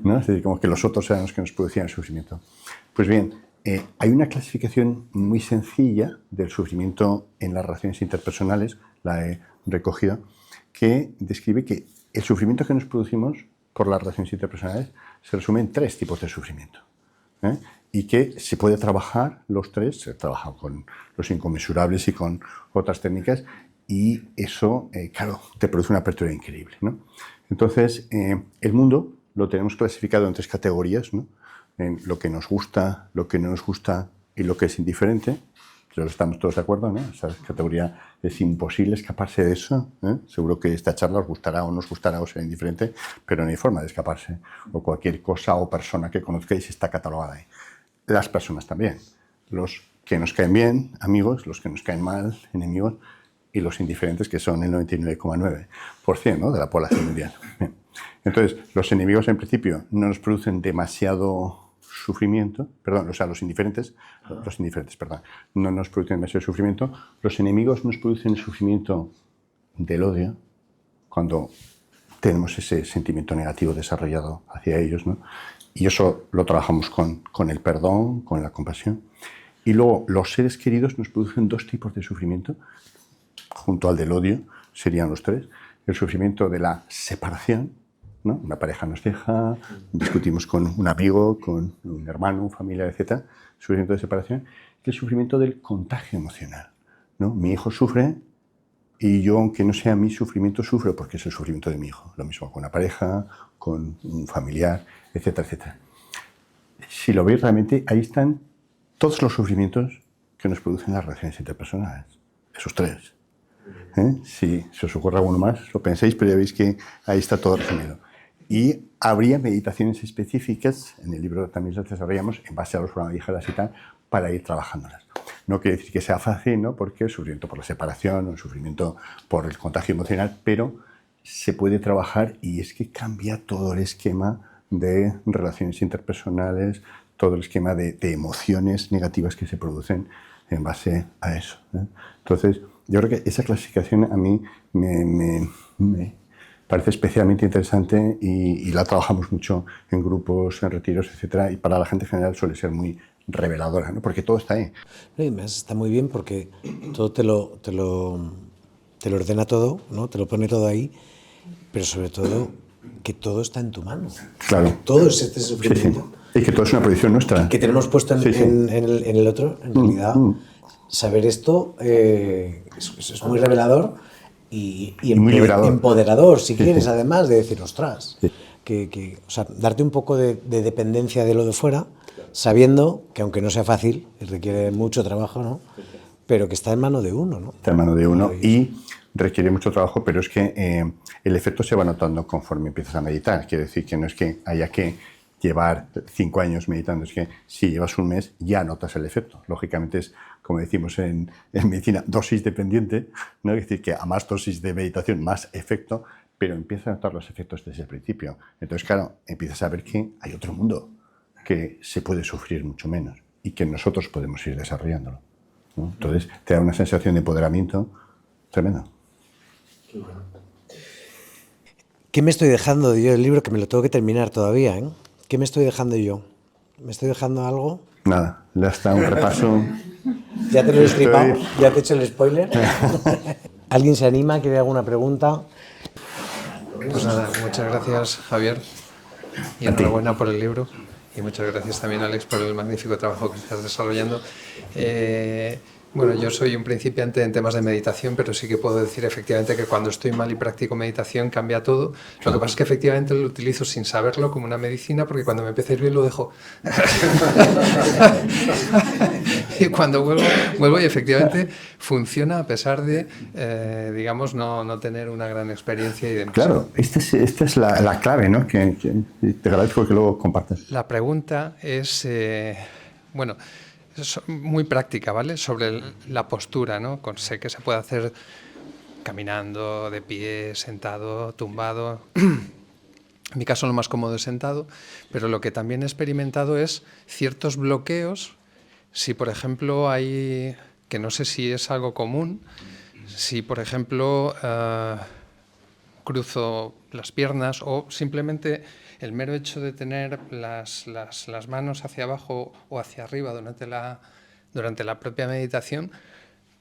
¿no? Es decir, como que los otros eran los que nos producían el sufrimiento. Pues bien, hay una clasificación muy sencilla del sufrimiento en las relaciones interpersonales, la he recogido, que describe que el sufrimiento que nos producimos por las relaciones interpersonales se resume en 3 tipos de sufrimiento, ¿eh? Y que se puede trabajar los 3, se trabaja con los inconmensurables y con otras técnicas, y eso, claro, te produce una apertura increíble, ¿no? Entonces, el mundo lo tenemos clasificado en 3 categorías, ¿no? En lo que nos gusta, lo que no nos gusta y lo que es indiferente. Creo que estamos todos de acuerdo, ¿no? Esa categoría es imposible escaparse de eso, ¿eh? Seguro que esta charla os gustará o no os gustará o será indiferente, pero no hay forma de escaparse. O cualquier cosa o persona que conozcáis está catalogada ahí. las personas también. Los que nos caen bien, amigos, los que nos caen mal, enemigos, y los indiferentes, que son el 99,9%, ¿no?, de la población mundial. Bien. Entonces, los enemigos en principio no nos producen demasiado sufrimiento, perdón, o sea, los indiferentes, perdón, no nos producen demasiado sufrimiento. Los enemigos nos producen el sufrimiento del odio cuando tenemos ese sentimiento negativo desarrollado hacia ellos, ¿no? Y eso lo trabajamos con el perdón, con la compasión. Y luego, los seres queridos nos producen dos tipos de sufrimiento, junto al del odio, serían los tres. El sufrimiento de la separación, ¿no? Una pareja nos deja, discutimos con un amigo, con un hermano, un familiar, etc. Sufrimiento de separación. Y el sufrimiento del contagio emocional, ¿no? Mi hijo sufre y yo, aunque no sea mi sufrimiento, sufro porque es el sufrimiento de mi hijo. Lo mismo con una pareja, con un familiar, etcétera, etcétera. Si lo veis realmente, ahí están todos los sufrimientos que nos producen las relaciones interpersonales. Esos tres. Si se os ocurre alguno más, lo penséis, pero ya veis que ahí está todo resumido. Y habría meditaciones específicas, en el libro también las desarrollamos, en base a los programas de Ijaras y tal, para ir trabajándolas. No quiere decir que sea fácil, ¿no?, porque el sufrimiento por la separación o el sufrimiento por el contagio emocional, pero se puede trabajar y es que cambia todo el esquema de relaciones interpersonales, todo el esquema de emociones negativas que se producen en base a eso, ¿eh? Entonces, yo creo que esa clasificación a mí me parece especialmente interesante y la trabajamos mucho en grupos, en retiros, etcétera, y para la gente en general suele ser muy reveladora, ¿no?, porque todo está ahí. Y además está muy bien porque todo te lo ordena todo, ¿no? Te lo pone todo ahí, pero sobre todo que todo está en tu mano. Claro. Todo es este sufrimiento. Sí, sí. Y que todo es una proyección nuestra. Que tenemos puesto en el otro, en realidad. Saber esto es muy revelador y muy liberador. Empoderador, si quieres, además de decir, ostras, o sea, darte un poco de dependencia de lo de fuera, sabiendo que aunque no sea fácil, requiere mucho trabajo, ¿no?, pero que está en mano de uno, ¿no? Está en mano de uno y requiere mucho trabajo, pero es que el efecto se va notando conforme empiezas a meditar. Quiere decir que no es que haya que llevar 5 años meditando, es que si llevas un mes ya notas el efecto. Lógicamente es, como decimos en medicina, dosis dependiente, ¿no? Es decir, que a más dosis de meditación, más efecto, pero empiezas a notar los efectos desde el principio. Entonces, claro, empiezas a ver que hay otro mundo, que se puede sufrir mucho menos y que nosotros podemos ir desarrollándolo, ¿no? Entonces, te da una sensación de empoderamiento tremenda. ¿Qué me estoy dejando yo del libro? Que me lo tengo que terminar todavía, ¿eh? ¿Qué me estoy dejando yo? ¿Me estoy dejando algo? Nada, ya está un repaso. Ya te lo he destripado, ya te he hecho el spoiler. ¿Alguien se anima? ¿Quiere alguna pregunta? Pues nada, muchas gracias, Javier, y enhorabuena por el libro, y muchas gracias también, Alex, por el magnífico trabajo que estás desarrollando. Bueno, yo soy un principiante en temas de meditación, pero sí que puedo decir efectivamente que cuando estoy mal y practico meditación cambia todo. Lo que pasa es que efectivamente lo utilizo sin saberlo como una medicina, porque cuando me empieza a ir bien lo dejo. Y cuando vuelvo y efectivamente funciona a pesar de, digamos, no tener una gran experiencia. Y demás. Claro, esta es la clave, ¿no? Que te agradezco que luego compartas. La pregunta es, bueno, es muy práctica, ¿vale? Sobre la postura, ¿no? Sé que se puede hacer caminando, de pie, sentado, tumbado. En mi caso lo más cómodo es sentado, pero lo que también he experimentado es ciertos bloqueos. Si, por ejemplo, hay, que no sé si es algo común, si, por ejemplo, cruzo las piernas o simplemente el mero hecho de tener las manos hacia abajo o hacia arriba durante la propia meditación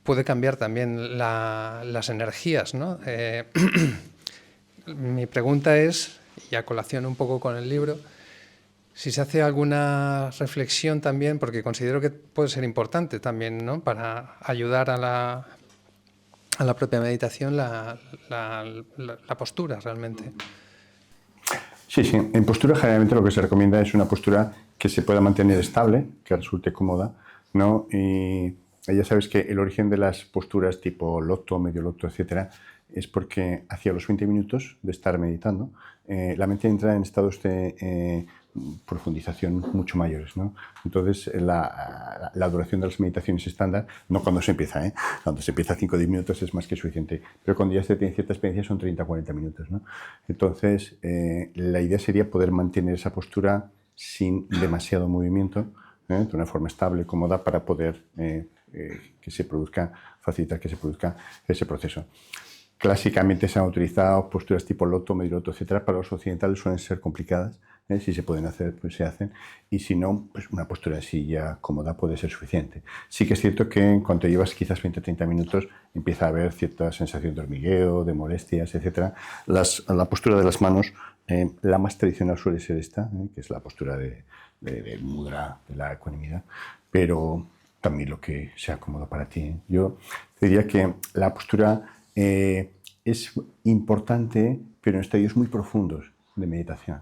puede cambiar también las energías, ¿no? Mi pregunta es, y a colación un poco con el libro, si se hace alguna reflexión también, porque considero que puede ser importante también, ¿no?, para ayudar a la propia meditación, la postura realmente. Sí. En postura generalmente lo que se recomienda es una postura que se pueda mantener estable, que resulte cómoda, ¿no? Y ya sabes que el origen de las posturas tipo loto, medio loto, etcétera, es porque hacia los 20 minutos de estar meditando, la mente entra en estados de profundización mucho mayores, ¿no? Entonces, la duración de las meditaciones estándar, no cuando se empieza, cuando se empieza 5 o 10 minutos es más que suficiente, pero cuando ya se tiene cierta experiencia son 30 o 40 minutos, ¿no? Entonces, la idea sería poder mantener esa postura sin demasiado movimiento, de una forma estable, cómoda, para poder que se produzca, facilitar que se produzca ese proceso. Clásicamente se han utilizado posturas tipo loto, medio loto, etcétera. Para los occidentales suelen ser complicadas. Si se pueden hacer, pues se hacen. Y si no, pues una postura de silla cómoda puede ser suficiente. Sí que es cierto que en cuanto llevas quizás 20 o 30 minutos empieza a haber cierta sensación de hormigueo, de molestias, etcétera. La postura de las manos, la más tradicional suele ser esta, que es la postura de mudra, de la ecuanimidad. Pero también lo que sea cómodo para ti. Yo diría que la postura es importante, pero en estadios muy profundos de meditación.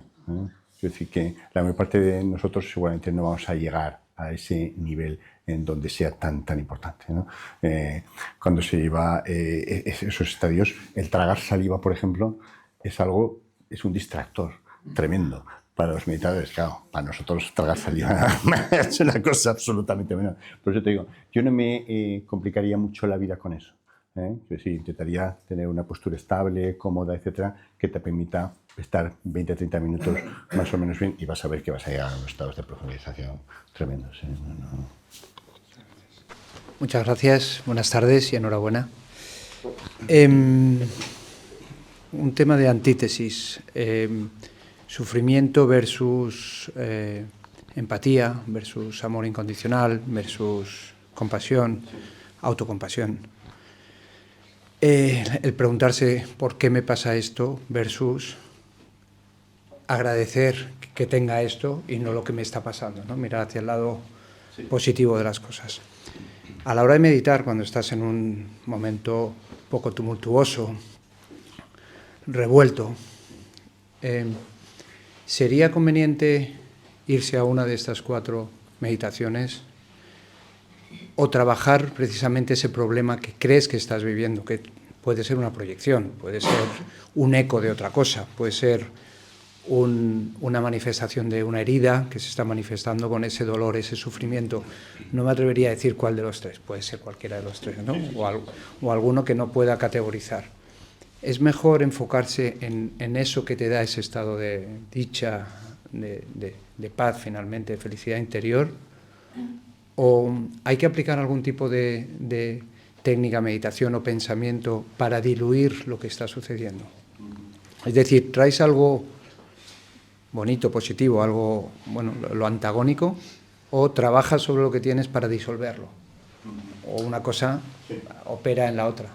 Es decir, que la mayor parte de nosotros seguramente no vamos a llegar a ese nivel en donde sea tan importante, ¿no? Cuando se lleva esos estadios, el tragar saliva, por ejemplo, es un distractor tremendo. Para los meditadores, claro, para nosotros tragar saliva es una cosa absolutamente menor. Por eso te digo, yo no me complicaría mucho la vida con eso. Yo sí intentaría tener una postura estable, cómoda, etcétera, que te permita estar 20-30 minutos más o menos bien y vas a ver que vas a llegar a unos estados de profundización tremendos. Muchas gracias, buenas tardes y enhorabuena. Un tema de antítesis, sufrimiento versus empatía, versus amor incondicional, versus compasión, autocompasión. El preguntarse por qué me pasa esto versus agradecer que tenga esto y no lo que me está pasando, ¿no? Mirar hacia el lado positivo de las cosas. A la hora de meditar, cuando estás en un momento poco tumultuoso, revuelto, ¿sería conveniente irse a una de estas 4 meditaciones o trabajar precisamente ese problema que crees que estás viviendo, que puede ser una proyección, puede ser un eco de otra cosa, puede ser una manifestación de una herida que se está manifestando con ese dolor, ese sufrimiento? No me atrevería a decir cuál de los 3, puede ser cualquiera de los 3, ¿no? O alguno que no pueda categorizar. Es mejor enfocarse en eso que te da ese estado de dicha, de paz finalmente, de felicidad interior, o hay que aplicar algún tipo de técnica, meditación o pensamiento para diluir lo que está sucediendo. Es decir, traes algo bonito, positivo, algo, bueno, lo antagónico, o trabajas sobre lo que tienes para disolverlo, o una cosa opera en la otra.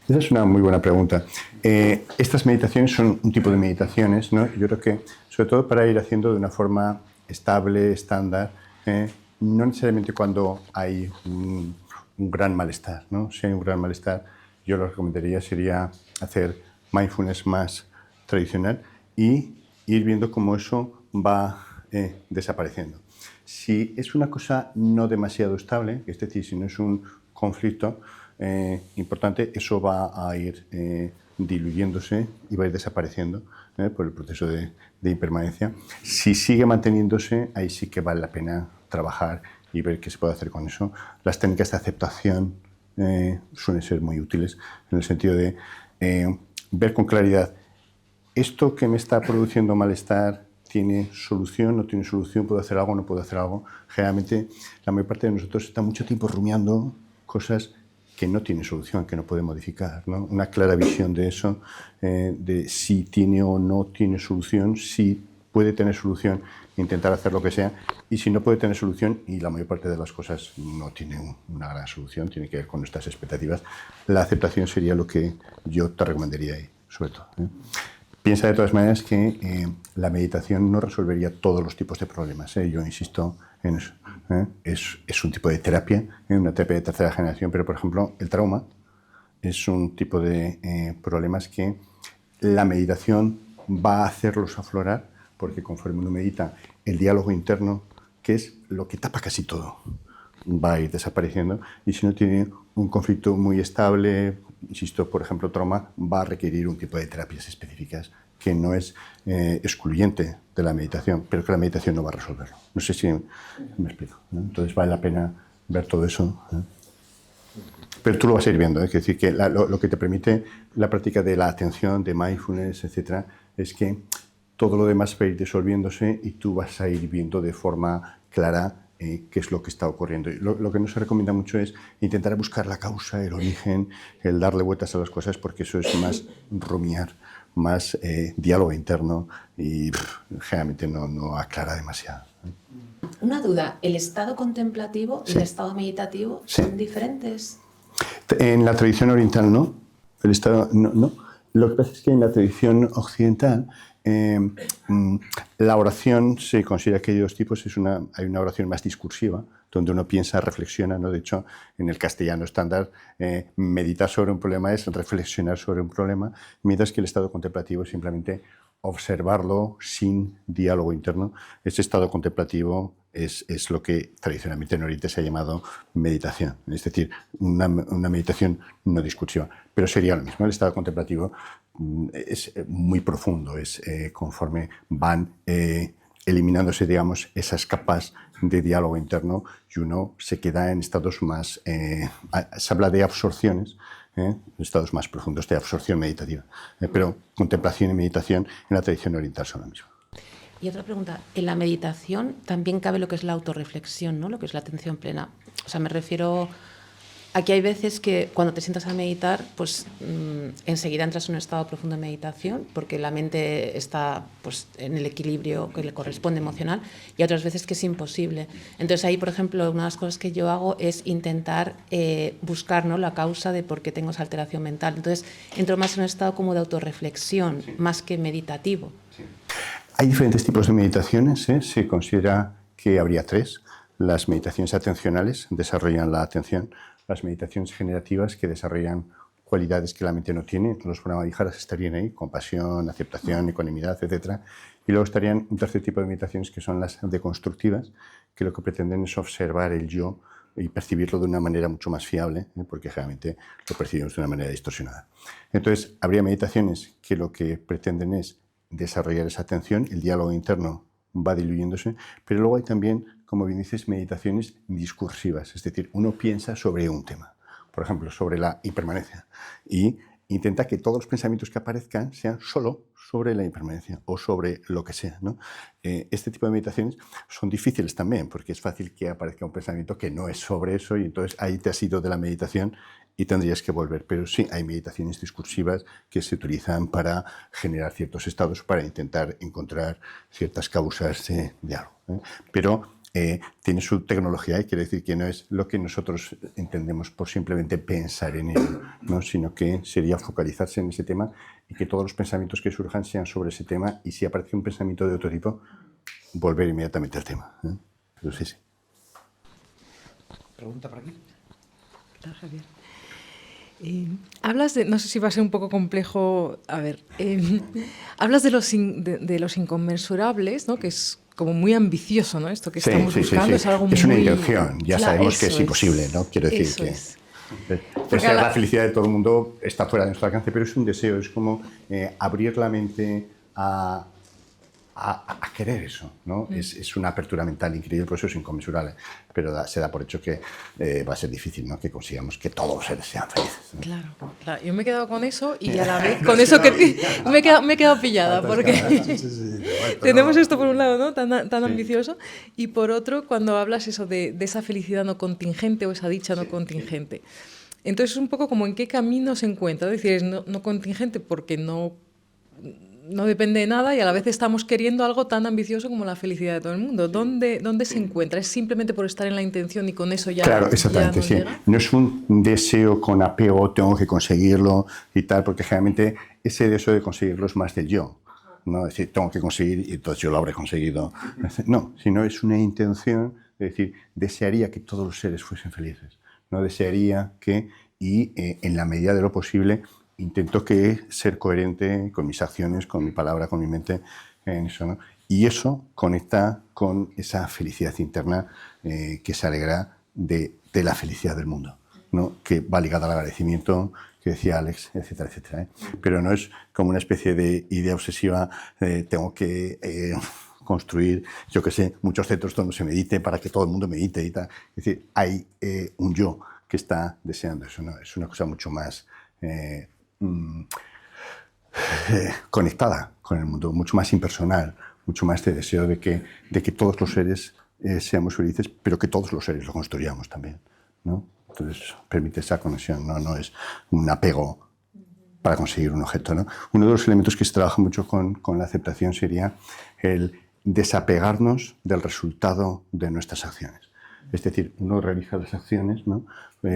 Esa es una muy buena pregunta. Estas meditaciones son un tipo de meditaciones, ¿no? Yo creo que, sobre todo para ir haciendo de una forma estable, estándar, no necesariamente cuando hay un gran malestar, ¿no? Si hay un gran malestar, yo lo recomendaría sería hacer mindfulness más tradicional y ir viendo cómo eso va desapareciendo. Si es una cosa no demasiado estable, es decir, si no es un conflicto importante, eso va a ir diluyéndose y va a ir desapareciendo por el proceso de impermanencia. Si sigue manteniéndose, ahí sí que vale la pena trabajar y ver qué se puede hacer con eso. Las técnicas de aceptación suelen ser muy útiles en el sentido de ver con claridad esto que me está produciendo malestar. ¿Tiene solución? ¿No tiene solución? ¿Puedo hacer algo? ¿No puedo hacer algo? Generalmente, la mayor parte de nosotros está mucho tiempo rumiando cosas que no tienen solución, que no puede modificar, ¿no? Una clara visión de eso, de si tiene o no tiene solución, si puede tener solución, intentar hacer lo que sea, y si no puede tener solución, y la mayor parte de las cosas no tienen una gran solución, tiene que ver con nuestras expectativas, la aceptación sería lo que yo te recomendaría ahí, sobre todo. Piensa de todas maneras que la meditación no resolvería todos los tipos de problemas. Yo insisto en eso. Es un tipo de terapia, una terapia de tercera generación, pero por ejemplo el trauma es un tipo de problemas que la meditación va a hacerlos aflorar, porque conforme uno medita, el diálogo interno, que es lo que tapa casi todo, va a ir desapareciendo, y si no tiene un conflicto muy estable, insisto, por ejemplo, trauma, va a requerir un tipo de terapias específicas que no es excluyente de la meditación, pero que la meditación no va a resolverlo. No sé si me explico, ¿no? Entonces vale la pena ver todo eso, ¿eh? Pero tú lo vas a ir viendo, ¿eh? Es decir, que lo que te permite la práctica de la atención, de mindfulness, etcétera, es que todo lo demás va a ir disolviéndose y tú vas a ir viendo de forma clara qué es lo que está ocurriendo. Y lo que no se recomienda mucho es intentar buscar la causa, el origen, el darle vueltas a las cosas, porque eso es más rumiar, más diálogo interno y generalmente no aclara demasiado. Una duda, ¿el estado contemplativo y Sí. el estado meditativo Sí. son diferentes? En la tradición oriental no, el estado no. Lo que pasa es que en la tradición occidental la oración se considera que hay dos tipos. Hay una oración más discursiva, donde uno piensa, reflexiona, ¿no? De hecho, en el castellano estándar, meditar sobre un problema es reflexionar sobre un problema, mientras que el estado contemplativo es simplemente observarlo sin diálogo interno. Ese estado contemplativo es lo que tradicionalmente en Oriente se ha llamado meditación, es decir, una meditación no discursiva, pero sería lo mismo. El estado contemplativo es muy profundo, es conforme van eliminándose, digamos, esas capas de diálogo interno y uno se queda en estados más... se habla de absorciones, estados más profundos de absorción meditativa, pero contemplación y meditación en la tradición oriental son lo mismo. Y otra pregunta, en la meditación también cabe lo que es la autorreflexión, ¿no? Lo que es la atención plena. O sea, me refiero a que hay veces que cuando te sientas a meditar, pues enseguida entras en un estado profundo de meditación, porque la mente está pues, en el equilibrio que le corresponde emocional, y otras veces que es imposible. Entonces ahí, por ejemplo, una de las cosas que yo hago es intentar buscar, ¿no? La causa de por qué tengo esa alteración mental. Entonces entro más en un estado como de autorreflexión, sí, más que meditativo. Sí. Hay diferentes tipos de meditaciones, ¿eh? Se considera que habría tres. Las meditaciones atencionales desarrollan la atención, las meditaciones generativas que desarrollan cualidades que la mente no tiene, los brahmaviharas estarían ahí, compasión, aceptación, ecuanimidad, etc. Y luego estarían un tercer tipo de meditaciones que son las deconstructivas, que lo que pretenden es observar el yo y percibirlo de una manera mucho más fiable, porque generalmente lo percibimos de una manera distorsionada. Entonces, habría meditaciones que lo que pretenden es desarrollar esa atención, el diálogo interno va diluyéndose, pero luego hay también, como bien dices, meditaciones discursivas, es decir, uno piensa sobre un tema, por ejemplo, sobre la impermanencia, y intenta que todos los pensamientos que aparezcan sean solo sobre la impermanencia o sobre lo que sea, ¿no? Este tipo de meditaciones son difíciles también, porque es fácil que aparezca un pensamiento que no es sobre eso y entonces ahí te has ido de la meditación y tendrías que volver. Pero sí, hay meditaciones discursivas que se utilizan para generar ciertos estados, para intentar encontrar ciertas causas de algo, ¿eh? Pero tiene su tecnología y quiere decir que no es lo que nosotros entendemos por simplemente pensar en ello, ¿no? Sino que sería focalizarse en ese tema y que todos los pensamientos que surjan sean sobre ese tema y si aparece un pensamiento de otro tipo, volver inmediatamente al tema, ¿eh? Pero sí, sí. Pregunta por aquí. Hola, Javier. Hablas de, no sé si va a ser un poco complejo, a ver, hablas de los inconmensurables, ¿no? Que es como muy ambicioso, ¿no? Esto que estamos buscando es algo muy... Es una intención, ya claro, sabemos que es imposible, ¿no? Quiero decir que... La felicidad de todo el mundo está fuera de nuestro alcance, pero es un deseo, es como abrir la mente a querer eso, ¿no? Es una apertura mental increíble, por eso es inconmensurable, pero se da por hecho que va a ser difícil, ¿no? Que consigamos que todos los seres sean felices, ¿no? Claro, yo me he quedado con eso y a la vez con eso que me he quedado pillada, porque tenemos esto por un lado, ¿no? tan ambicioso, y por otro, cuando hablas eso de esa felicidad no contingente o esa dicha no contingente. Entonces es un poco como en qué camino se encuentra, es decir, es no contingente porque no depende de nada y a la vez estamos queriendo algo tan ambicioso como la felicidad de todo el mundo. ¿Dónde se encuentra? ¿Es simplemente por estar en la intención y con eso ya? Claro, exactamente, sí. Llega? No es un deseo con apego, tengo que conseguirlo y tal, porque generalmente ese deseo de conseguirlo es más del yo, ¿no? Es decir, tengo que conseguir y entonces yo lo habré conseguido. No, sino es una intención, es decir, desearía que todos los seres fuesen felices, ¿no? Desearía que, y en la medida de lo posible, intento ser coherente con mis acciones, con mi palabra, con mi mente, en eso, ¿no? Y eso conecta con esa felicidad interna que se alegra de la felicidad del mundo. ¿no? Que va ligada al agradecimiento, que decía Alex, etcétera, etcétera, ¿eh? Pero no es como una especie de idea obsesiva, tengo que construir, yo qué sé, muchos centros donde se medite para que todo el mundo medite y tal. Es decir, hay un yo que está deseando eso, ¿no? Es una cosa mucho más conectada con el mundo, mucho más impersonal, mucho más de deseo de que todos los seres seamos felices, pero que todos los seres lo construyamos también, ¿no? Entonces permite esa conexión, no es un apego para conseguir un objeto, ¿no? Uno de los elementos que se trabaja mucho con la aceptación sería el desapegarnos del resultado de nuestras acciones. Es decir, uno realiza las acciones, ¿no?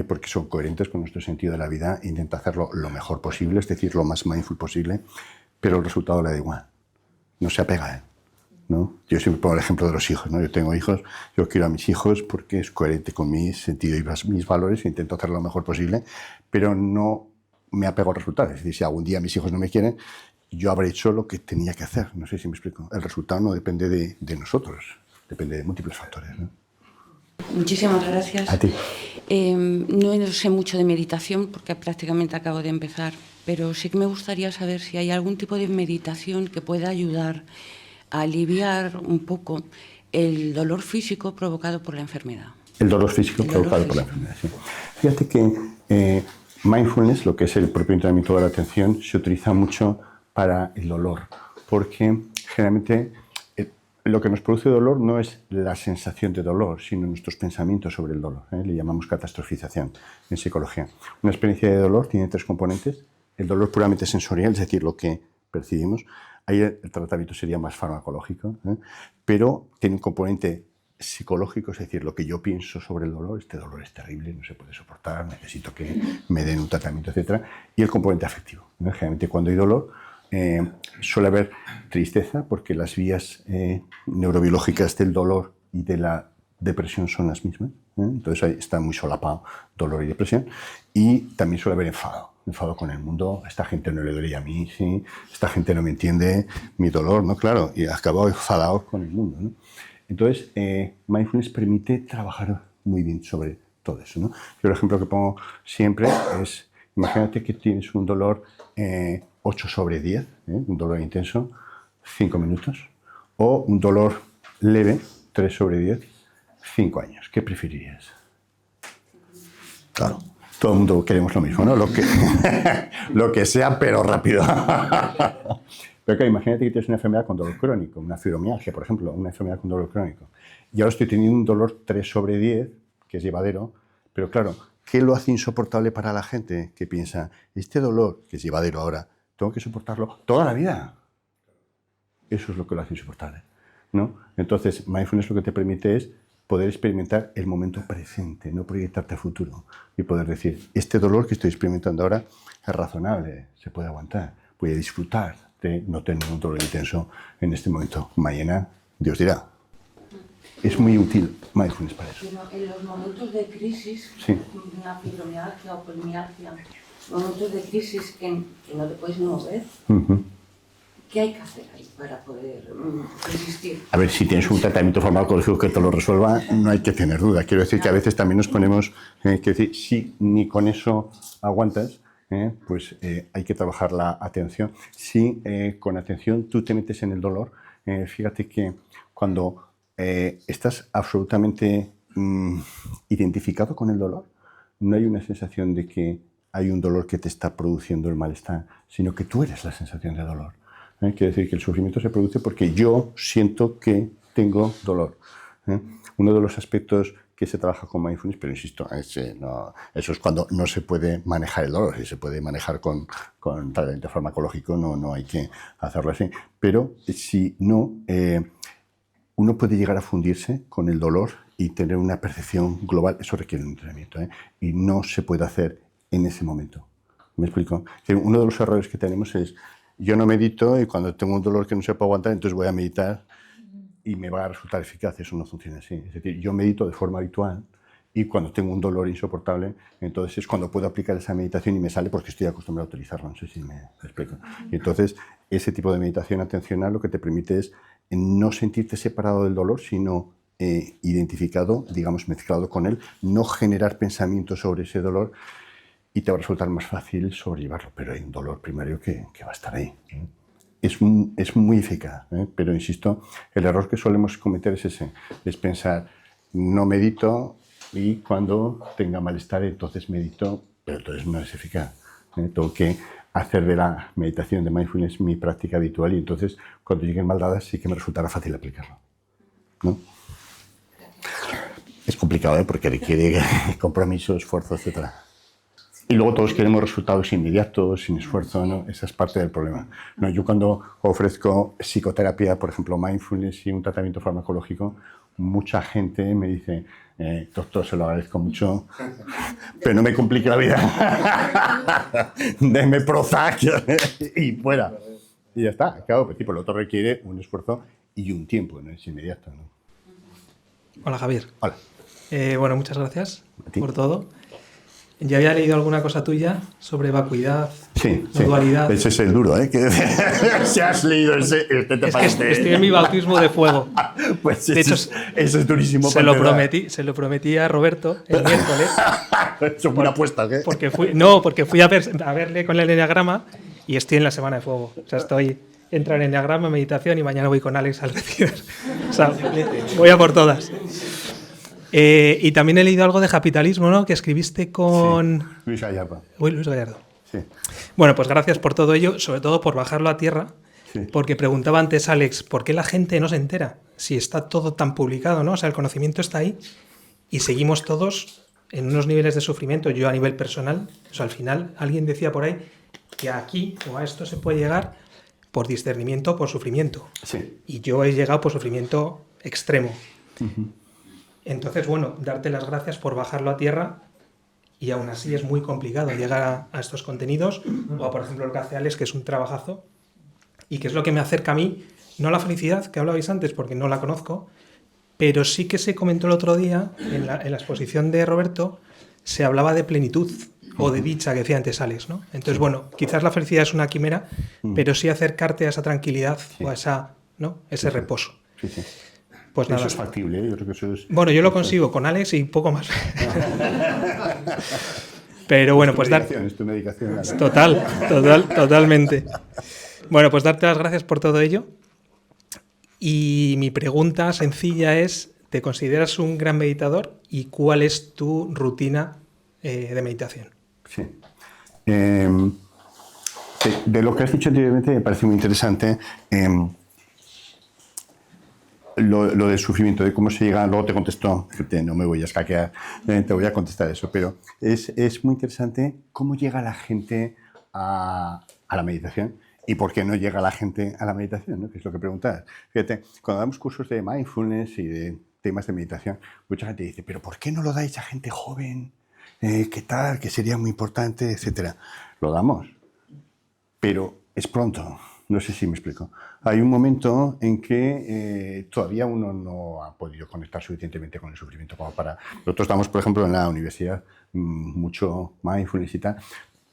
Porque son coherentes con nuestro sentido de la vida, intenta hacerlo lo mejor posible, es decir, lo más mindful posible, pero el resultado le da igual, no se apega a él, ¿no? Yo siempre pongo el ejemplo de los hijos, ¿no? Yo tengo hijos, yo quiero a mis hijos porque es coherente con mi sentido y mis valores, intento hacerlo lo mejor posible, pero no me apego al resultado. Es decir, si algún día mis hijos no me quieren, yo habré hecho lo que tenía que hacer. No sé si me explico. El resultado no depende de nosotros, depende de múltiples factores, ¿no? Muchísimas gracias. A ti. No sé mucho de meditación porque prácticamente acabo de empezar, pero sí que me gustaría saber si hay algún tipo de meditación que pueda ayudar a aliviar un poco el dolor físico provocado por la enfermedad. El dolor físico provocado por la enfermedad, sí. Fíjate que mindfulness, lo que es el propio entrenamiento de la atención, se utiliza mucho para el dolor, porque generalmente lo que nos produce dolor no es la sensación de dolor, sino nuestros pensamientos sobre el dolor, ¿eh? Le llamamos catastrofización en psicología. Una experiencia de dolor tiene tres componentes. El dolor puramente sensorial, es decir, lo que percibimos. Ahí el tratamiento sería más farmacológico, ¿eh? Pero tiene un componente psicológico, es decir, lo que yo pienso sobre el dolor. Este dolor es terrible, no se puede soportar, necesito que me den un tratamiento, etc. Y el componente afectivo, ¿no? Generalmente cuando hay dolor suele haber tristeza porque las vías neurobiológicas del dolor y de la depresión son las mismas, ¿eh? Entonces ahí está muy solapado dolor y depresión. Y también suele haber enfado con el mundo. Esta gente no le duele a mí, ¿sí? Esta gente no me entiende mi dolor, ¿no? Claro, y acabo enfadado con el mundo, ¿no? Entonces, mindfulness permite trabajar muy bien sobre todo eso, ¿no? Yo el ejemplo que pongo siempre es, imagínate que tienes un dolor 8/10, un dolor intenso, 5 minutos, o un dolor leve, 3/10, 5 años. ¿Qué preferirías? Claro, todo el mundo queremos lo mismo, ¿no? Lo que sea, pero rápido. Pero claro, imagínate que tienes una enfermedad con dolor crónico, una fibromialgia, por ejemplo, una enfermedad con dolor crónico. Y ahora estoy teniendo un dolor 3/10, que es llevadero, pero claro, ¿qué lo hace insoportable para la gente que piensa, este dolor, que es llevadero ahora, tengo que soportarlo toda la vida? Eso es lo que lo hace insoportable, ¿no? Entonces, mindfulness lo que te permite es poder experimentar el momento presente, no proyectarte a futuro y poder decir, este dolor que estoy experimentando ahora es razonable, se puede aguantar, voy a disfrutar de no tener un dolor intenso en este momento. Mañana, Dios dirá. Es muy útil mindfulness para eso. Pero en los momentos de crisis, Sí. una fibromialgia o polimialgia, momentos de crisis que no te puedes mover, ¿qué hay que hacer ahí para poder resistir? A ver, si tienes un tratamiento farmacológico que te lo resuelva, no hay que tener duda. Quiero decir que a veces también nos ponemos, que decir, si ni con eso aguantas, pues hay que trabajar la atención. Si con atención tú te metes en el dolor, fíjate que cuando estás absolutamente identificado con el dolor, no hay una sensación de que hay un dolor que te está produciendo el malestar, sino que tú eres la sensación de dolor. Quiere decir que el sufrimiento se produce porque yo siento que tengo dolor. Uno de los aspectos que se trabaja con mindfulness, pero insisto, eso es cuando no se puede manejar el dolor. Si se puede manejar con tratamiento farmacológico, no hay que hacerlo así. Pero si no, uno puede llegar a fundirse con el dolor y tener una percepción global. Eso requiere un entrenamiento, y no se puede hacer en ese momento. ¿Me explico? Que uno de los errores que tenemos es, yo no medito y cuando tengo un dolor que no se puede aguantar, entonces voy a meditar y me va a resultar eficaz. Eso no funciona así. Es decir, yo medito de forma habitual y cuando tengo un dolor insoportable, entonces es cuando puedo aplicar esa meditación y me sale porque estoy acostumbrado a utilizarlo. No sé si me explico. Y entonces, ese tipo de meditación atencional lo que te permite es no sentirte separado del dolor, sino identificado, digamos, mezclado con él, no generar pensamientos sobre ese dolor y te va a resultar más fácil sobrellevarlo. Pero hay un dolor primario que va a estar ahí. Es muy eficaz, pero insisto, el error que solemos cometer es ese, es pensar, no medito y cuando tenga malestar entonces medito, pero entonces no es eficaz. Tengo que hacer de la meditación de mindfulness mi práctica habitual y entonces cuando lleguen mal dadas sí que me resultará fácil aplicarlo, ¿no? Es complicado, porque requiere compromiso, esfuerzo, etc. Y luego todos queremos resultados inmediatos, sin esfuerzo, ¿no? Esa es parte del problema. No, yo cuando ofrezco psicoterapia, por ejemplo, mindfulness y un tratamiento farmacológico, mucha gente me dice, doctor, se lo agradezco mucho, pero no me complique la vida. Deme Prozac y fuera. Y ya está. Claro, pues, tipo, lo otro requiere un esfuerzo y un tiempo, no es inmediato, ¿no? Hola, Javier. Hola. Bueno, muchas gracias por todo. Ya había leído alguna cosa tuya sobre vacuidad, dualidad. Ese es el duro, Que si has leído ese, te parece. Estoy en mi bautismo de fuego. Pues de hecho, eso es durísimo. Se lo prometí a Roberto el miércoles. ¿Eso fue una apuesta o qué? Porque fui a verle con el enneagrama y estoy en la semana de fuego. O sea, entro en enneagrama, meditación y mañana voy con Alex al recibir. O sea, voy a por todas. Y también he leído algo de capitalismo, ¿no? Que escribiste con... Sí, Luis Gallardo. Luis Gallardo. Sí. Bueno, pues gracias por todo ello, sobre todo por bajarlo a tierra, porque preguntaba antes Alex, ¿por qué la gente no se entera? Si está todo tan publicado, ¿no? O sea, el conocimiento está ahí y seguimos todos en unos niveles de sufrimiento. Yo a nivel personal, o sea, al final alguien decía por ahí que aquí o a esto se puede llegar por discernimiento o por sufrimiento. Sí. Y yo he llegado por sufrimiento extremo. Entonces, bueno, darte las gracias por bajarlo a tierra y aún así es muy complicado llegar a estos contenidos o a, por ejemplo, lo que hace Alex, que es un trabajazo y que es lo que me acerca a mí, no a la felicidad que hablabais antes porque no la conozco, pero sí que se comentó el otro día en la exposición de Roberto, se hablaba de plenitud o de dicha que decía antes Alex, ¿no? Entonces, bueno, quizás la felicidad es una quimera, pero sí acercarte a esa tranquilidad o a esa, ¿no? Ese reposo. Sí, sí. Pues nada. Eso es factible, yo creo que eso es... Bueno, yo lo consigo con Alex y poco más. Pero bueno, pues Es tu medicación. Totalmente. Bueno, pues darte las gracias por todo ello. Y mi pregunta sencilla es, ¿te consideras un gran meditador? ¿Y cuál es tu rutina de meditación? Sí. De lo que has dicho anteriormente me parece muy interesante lo del sufrimiento, de cómo se llega, luego te contesto, no me voy a escaquear, te voy a contestar eso, pero es muy interesante cómo llega la gente a la meditación y por qué no llega la gente a la meditación, ¿no? Que es lo que preguntabas. Fíjate, cuando damos cursos de mindfulness y de temas de meditación, mucha gente dice, pero ¿por qué no lo dais a gente joven? ¿Qué tal? Que sería muy importante, etcétera. Lo damos, pero es pronto. No sé si me explico. Hay un momento en que todavía uno no ha podido conectar suficientemente con el sufrimiento como para... Nosotros damos, por ejemplo, en la universidad mucho mindfulness y tal,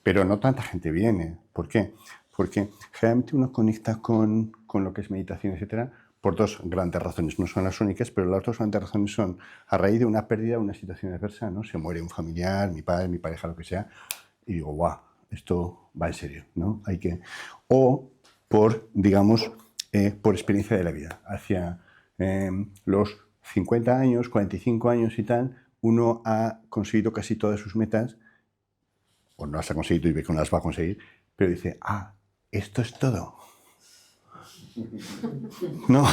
pero no tanta gente viene. ¿Por qué? Porque generalmente uno conecta con lo que es meditación, etcétera, por dos grandes razones. No son las únicas, pero las dos grandes razones son a raíz de una pérdida, una situación adversa, ¿no? Se muere un familiar, mi padre, mi pareja, lo que sea, y digo, guau, esto va en serio, ¿no? Hay que... O por, digamos, por experiencia de la vida. Hacia los 50 años, 45 años y tal, uno ha conseguido casi todas sus metas, o no las ha conseguido y ve que no las va a conseguir, pero dice, esto es todo. No.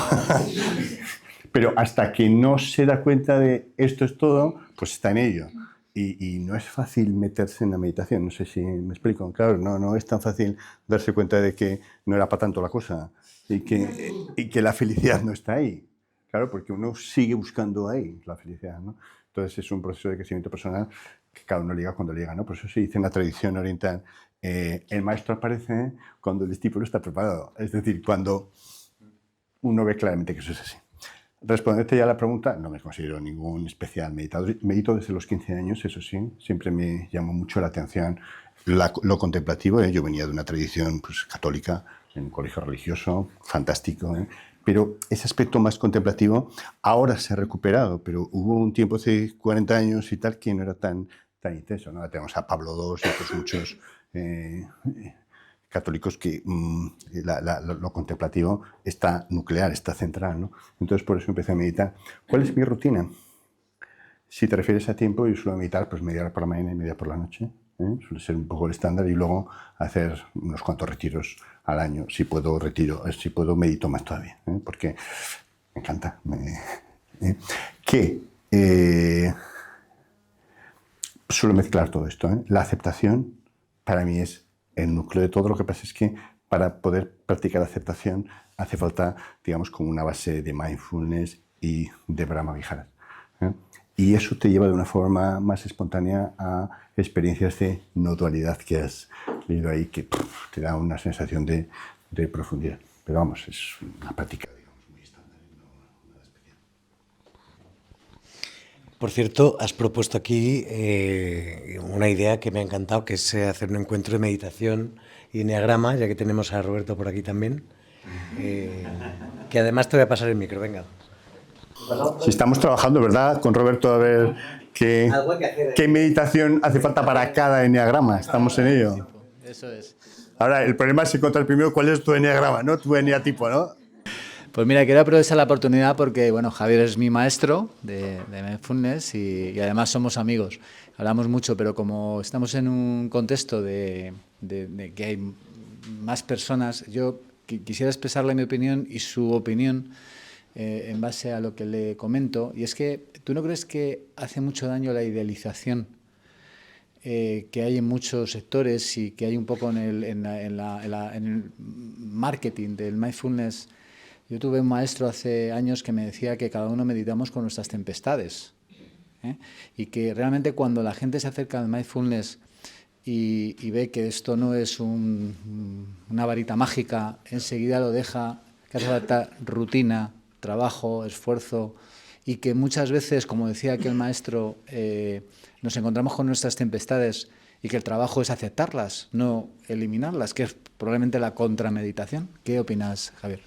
Pero hasta que no se da cuenta de esto es todo, pues está en ello. Y no es fácil meterse en la meditación, no sé si me explico. Claro, no es tan fácil darse cuenta de que no era para tanto la cosa y que la felicidad no está ahí. Claro, porque uno sigue buscando ahí la felicidad, ¿no? Entonces es un proceso de crecimiento personal que cada uno llega cuando llega, ¿no? Por eso se dice en la tradición oriental, el maestro aparece cuando el discípulo está preparado. Es decir, cuando uno ve claramente que eso es así. Responderte ya a la pregunta, no me considero ningún especial meditador. Medito desde los 15 años, eso sí. Siempre me llamó mucho la atención lo contemplativo. Yo venía de una tradición católica, en un colegio religioso, fantástico, Pero ese aspecto más contemplativo ahora se ha recuperado, pero hubo un tiempo hace 40 años y tal que no era tan intenso, ¿no? Tenemos a Pablo II y otros muchos católicos que lo contemplativo está nuclear, está central, ¿no? Entonces por eso empecé a meditar. ¿Cuál es mi rutina? Si te refieres a tiempo, yo suelo meditar pues media hora por la mañana y media por la noche. Suele ser un poco el estándar, y luego hacer unos cuantos retiros al año. Si puedo medito más todavía, porque me encanta. Suelo mezclar todo esto. La aceptación para mí es el núcleo de todo. Lo que pasa es que para poder practicar aceptación hace falta, digamos, como una base de mindfulness y de Brahma Viharas. Y eso te lleva de una forma más espontánea a experiencias de no dualidad que has leído ahí, que te da una sensación de profundidad. Pero vamos, es una práctica, digamos, muy estándar, no nada especial. Por cierto, has propuesto aquí una idea que me ha encantado, que es hacer un encuentro de meditación y enneagrama, ya que tenemos a Roberto por aquí también, que además te voy a pasar el micro, venga. Si estamos trabajando, ¿verdad?, con Roberto, a ver qué meditación hace falta para cada enneagrama. Estamos en ello. Eso es. Ahora, el problema es encontrar primero cuál es tu enneagrama, ¿no? Tu enneatipo, ¿no? Pues mira, quiero aprovechar la oportunidad porque, bueno, Javier es mi maestro de mindfulness y además somos amigos. Hablamos mucho, pero como estamos en un contexto de que hay más personas, yo quisiera expresarle mi opinión y su opinión en base a lo que le comento. Y es que, ¿tú no crees que hace mucho daño la idealización que hay en muchos sectores y que hay un poco en el marketing del mindfulness? Yo tuve un maestro hace años que me decía que cada uno meditamos con nuestras tempestades, y que realmente cuando la gente se acerca al mindfulness y ve que esto no es una varita mágica, enseguida lo deja, que hace falta rutina, trabajo, esfuerzo, y que muchas veces, como decía aquel maestro, nos encontramos con nuestras tempestades y que el trabajo es aceptarlas, no eliminarlas, que es probablemente la contrameditación. ¿Qué opinas, Javier?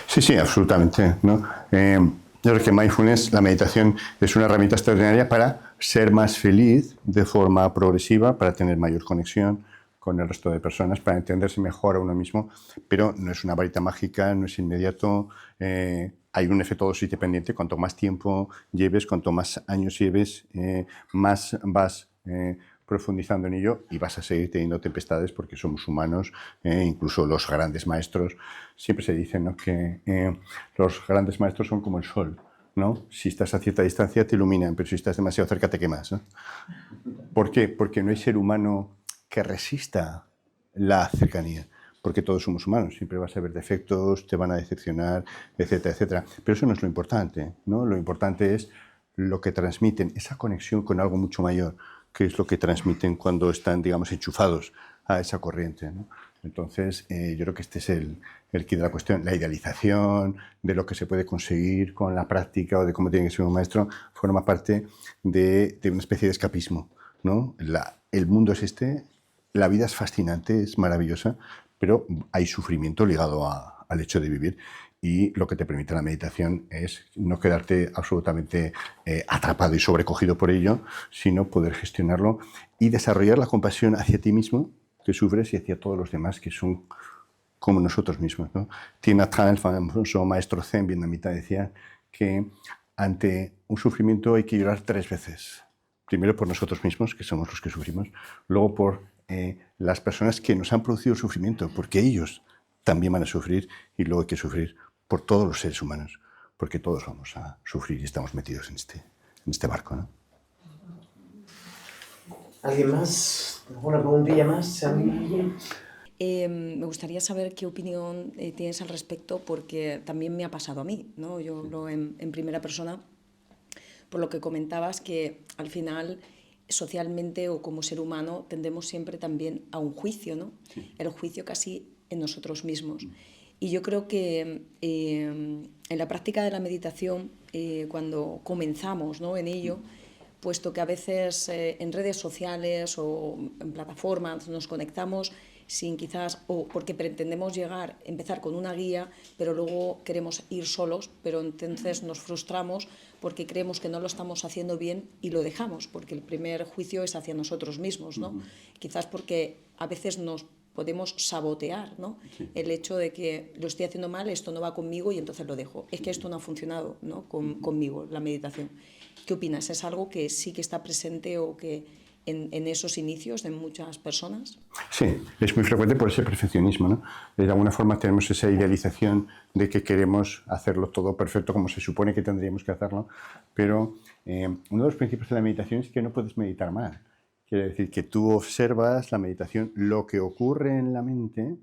Sí, absolutamente, ¿no? Yo creo que mindfulness, la meditación, es una herramienta extraordinaria para ser más feliz de forma progresiva, para tener mayor conexión con el resto de personas, para entenderse mejor a uno mismo, pero no es una varita mágica, no es inmediato. Hay un efecto dosis dependiente. Cuanto más tiempo lleves, cuanto más años lleves, más vas profundizando en ello, y vas a seguir teniendo tempestades porque somos humanos. Incluso los grandes maestros, siempre se dice, ¿no?, que los grandes maestros son como el sol, ¿no? Si estás a cierta distancia te iluminan, pero si estás demasiado cerca te quemas, ¿no? ¿Por qué? Porque no hay ser humano que resista la cercanía, porque todos somos humanos, siempre vas a ver defectos, te van a decepcionar, etcétera, etcétera. Pero eso no es lo importante, ¿no? Lo importante es lo que transmiten, esa conexión con algo mucho mayor, que es lo que transmiten cuando están, digamos, enchufados a esa corriente, ¿no? Entonces, yo creo que este es el quid de la cuestión. La idealización de lo que se puede conseguir con la práctica o de cómo tiene que ser un maestro forma parte de una especie de escapismo, ¿no? El mundo es este, la vida es fascinante, es maravillosa, pero hay sufrimiento ligado al hecho de vivir, y lo que te permite la meditación es no quedarte absolutamente atrapado y sobrecogido por ello, sino poder gestionarlo y desarrollar la compasión hacia ti mismo, que sufres, y hacia todos los demás que son como nosotros mismos, ¿no? Thich Nhat Hanh, el famoso maestro zen vietnamita, decía que ante un sufrimiento hay que llorar 3 veces. Primero por nosotros mismos, que somos los que sufrimos, luego por las personas que nos han producido el sufrimiento, porque ellos también van a sufrir, y luego hay que sufrir por todos los seres humanos, porque todos vamos a sufrir y estamos metidos en este barco, ¿no? ¿Alguien más? ¿Alguna preguntilla más? Me gustaría saber qué opinión tienes al respecto, porque también me ha pasado a mí, ¿no? Yo hablo en primera persona, por lo que comentabas, que al final socialmente o como ser humano tendemos siempre también a un juicio, ¿no? Sí. El juicio casi en nosotros mismos. Y yo creo que en la práctica de la meditación, cuando comenzamos, ¿no?, en ello, puesto que a veces en redes sociales o en plataformas nos conectamos sin quizás, o porque pretendemos empezar con una guía, pero luego queremos ir solos, pero entonces nos frustramos porque creemos que no lo estamos haciendo bien y lo dejamos, porque el primer juicio es hacia nosotros mismos, ¿no? Quizás porque a veces nos podemos sabotear, ¿no? El hecho de que lo estoy haciendo mal, esto no va conmigo y entonces lo dejo. Es que esto no ha funcionado, ¿no? Conmigo, la meditación. ¿Qué opinas? ¿Es algo que sí que está presente o que en esos inicios de muchas personas? Sí, es muy frecuente por ese perfeccionismo, ¿no? De alguna forma tenemos esa idealización de que queremos hacerlo todo perfecto como se supone que tendríamos que hacerlo, pero uno de los principios de la meditación es que no puedes meditar mal. Quiere decir que tú observas la meditación, lo que ocurre en la mente,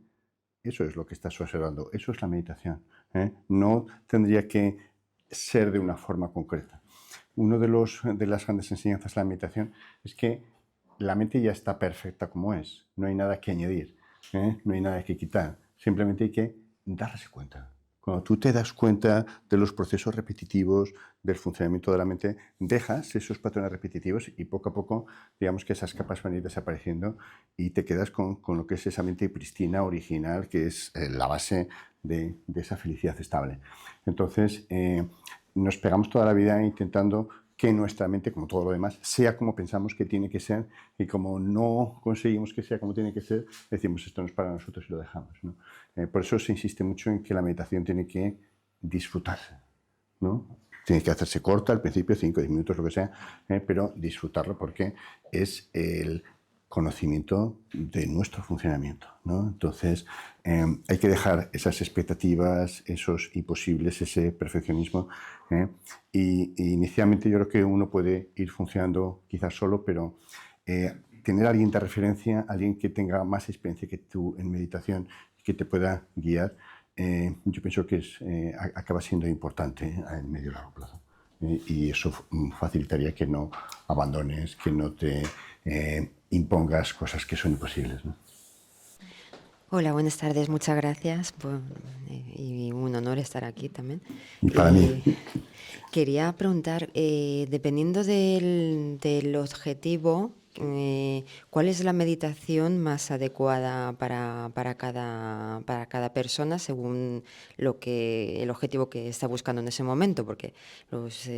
eso es lo que estás observando, eso es la meditación, ¿eh? No tendría que ser de una forma concreta. Una de las grandes enseñanzas de la meditación es que la mente ya está perfecta como es, no hay nada que añadir, ¿eh? No hay nada que quitar, simplemente hay que darse cuenta. Cuando tú te das cuenta de los procesos repetitivos, del funcionamiento de la mente, dejas esos patrones repetitivos y poco a poco, digamos que esas capas van a ir desapareciendo y te quedas con lo que es esa mente pristina, original, que es la base de esa felicidad estable. Entonces, nos pegamos toda la vida intentando que nuestra mente, como todo lo demás, sea como pensamos que tiene que ser, y como no conseguimos que sea como tiene que ser, decimos esto no es para nosotros y lo dejamos, ¿no? Por eso se insiste mucho en que la meditación tiene que disfrutarse, ¿no? Tiene que hacerse corta al principio, 5 o 10 minutos, lo que sea, pero disfrutarlo porque es el conocimiento de nuestro funcionamiento, ¿no? Entonces, hay que dejar esas expectativas, esos imposibles, ese perfeccionismo. Y inicialmente yo creo que uno puede ir funcionando quizás solo, pero tener a alguien de referencia, alguien que tenga más experiencia que tú en meditación, que te pueda guiar, yo pienso que acaba siendo importante en medio y largo plazo. Y eso facilitaría que no abandones, que no te impongas cosas que son imposibles, ¿no? Hola, buenas tardes, muchas gracias y un honor estar aquí también. Y para mí. Quería preguntar, dependiendo del objetivo, ¿cuál es la meditación más adecuada para cada persona según el objetivo que está buscando en ese momento? Porque los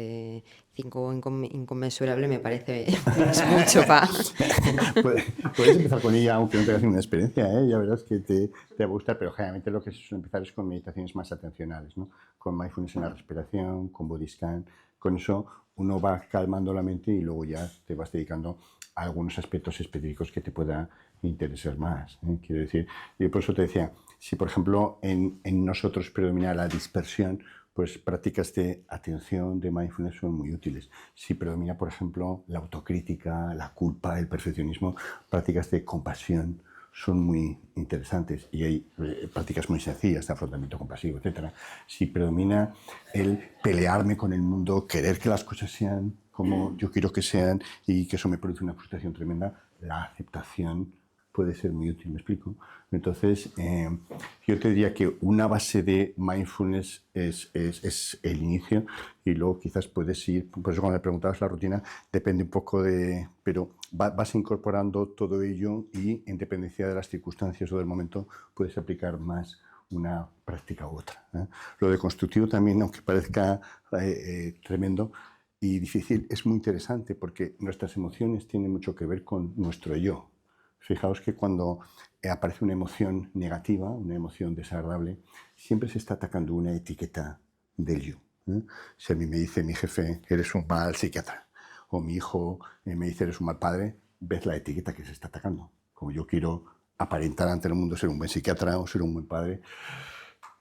5 inconmensurable me parece es mucho para... Puedes empezar con ella aunque no tengas ninguna experiencia, ¿eh? Ya verás que te va a gustar, pero generalmente lo que se suele empezar es con meditaciones más atencionales, ¿no? Con mindfulness en la respiración, con body scan. Con eso uno va calmando la mente y luego ya te vas dedicando a algunos aspectos específicos que te pueda interesar más, ¿eh? Quiero decir, y por eso te decía, si por ejemplo en nosotros predomina la dispersión, pues prácticas de atención, de mindfulness son muy útiles. Si predomina, por ejemplo, la autocrítica, la culpa, el perfeccionismo, prácticas de compasión son muy interesantes y hay prácticas muy sencillas de afrontamiento compasivo, etc. Si predomina el pelearme con el mundo, querer que las cosas sean como yo quiero que sean y que eso me produce una frustración tremenda, la aceptación puede ser muy útil, ¿me explico? Entonces, yo te diría que una base de mindfulness es el inicio y luego quizás puedes ir, por eso cuando me preguntabas la rutina, depende un poco de... pero vas incorporando todo ello y en dependencia de las circunstancias o del momento puedes aplicar más una práctica u otra, ¿eh? Lo de constructivo también, aunque parezca tremendo y difícil, es muy interesante porque nuestras emociones tienen mucho que ver con nuestro yo. Fijaos que cuando aparece una emoción negativa, una emoción desagradable, siempre se está atacando una etiqueta del yo, ¿eh? Si a mí me dice mi jefe, eres un mal psiquiatra, o mi hijo me dice, eres un mal padre, ves la etiqueta que se está atacando. Como yo quiero aparentar ante el mundo ser un buen psiquiatra o ser un buen padre,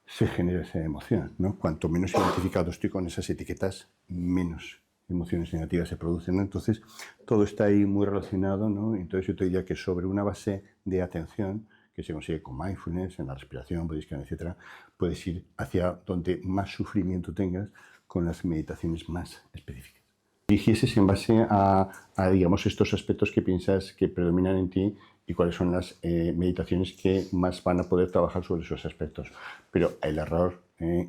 se genera esa emoción, ¿no? Cuanto menos identificado estoy con esas etiquetas, menos emociones negativas se producen, ¿no? Entonces, todo está ahí muy relacionado, ¿no? Entonces, yo te diría que sobre una base de atención, que se consigue con mindfulness, en la respiración, body scan, etc., puedes ir hacia donde más sufrimiento tengas con las meditaciones más específicas. Dirigieses en base a, digamos, estos aspectos que piensas que predominan en ti y cuáles son las meditaciones que más van a poder trabajar sobre esos aspectos. Pero el error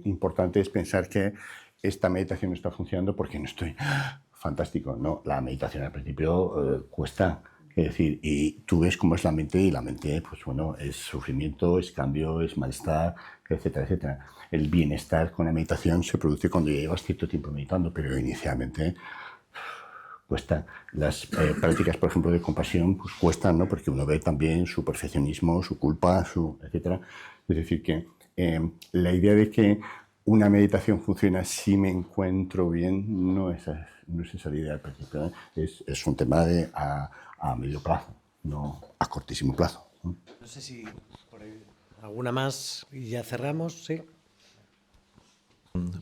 importante es pensar que esta meditación está funcionando porque no estoy fantástico, ¿no? La meditación al principio cuesta, es decir, y tú ves cómo es la mente, y la mente, pues bueno, es sufrimiento, es cambio, es malestar, etcétera, etcétera. El bienestar con la meditación se produce cuando ya llevas cierto tiempo meditando, pero inicialmente cuesta. Las prácticas, por ejemplo, de compasión, pues cuestan, ¿no? Porque uno ve también su perfeccionismo, su culpa, etcétera. Es decir, que la idea de que una meditación funciona si me encuentro bien no es esa la idea al principio, ¿eh? Es un tema a medio plazo, no a cortísimo plazo. No sé si por ahí alguna más y ya cerramos, ¿sí?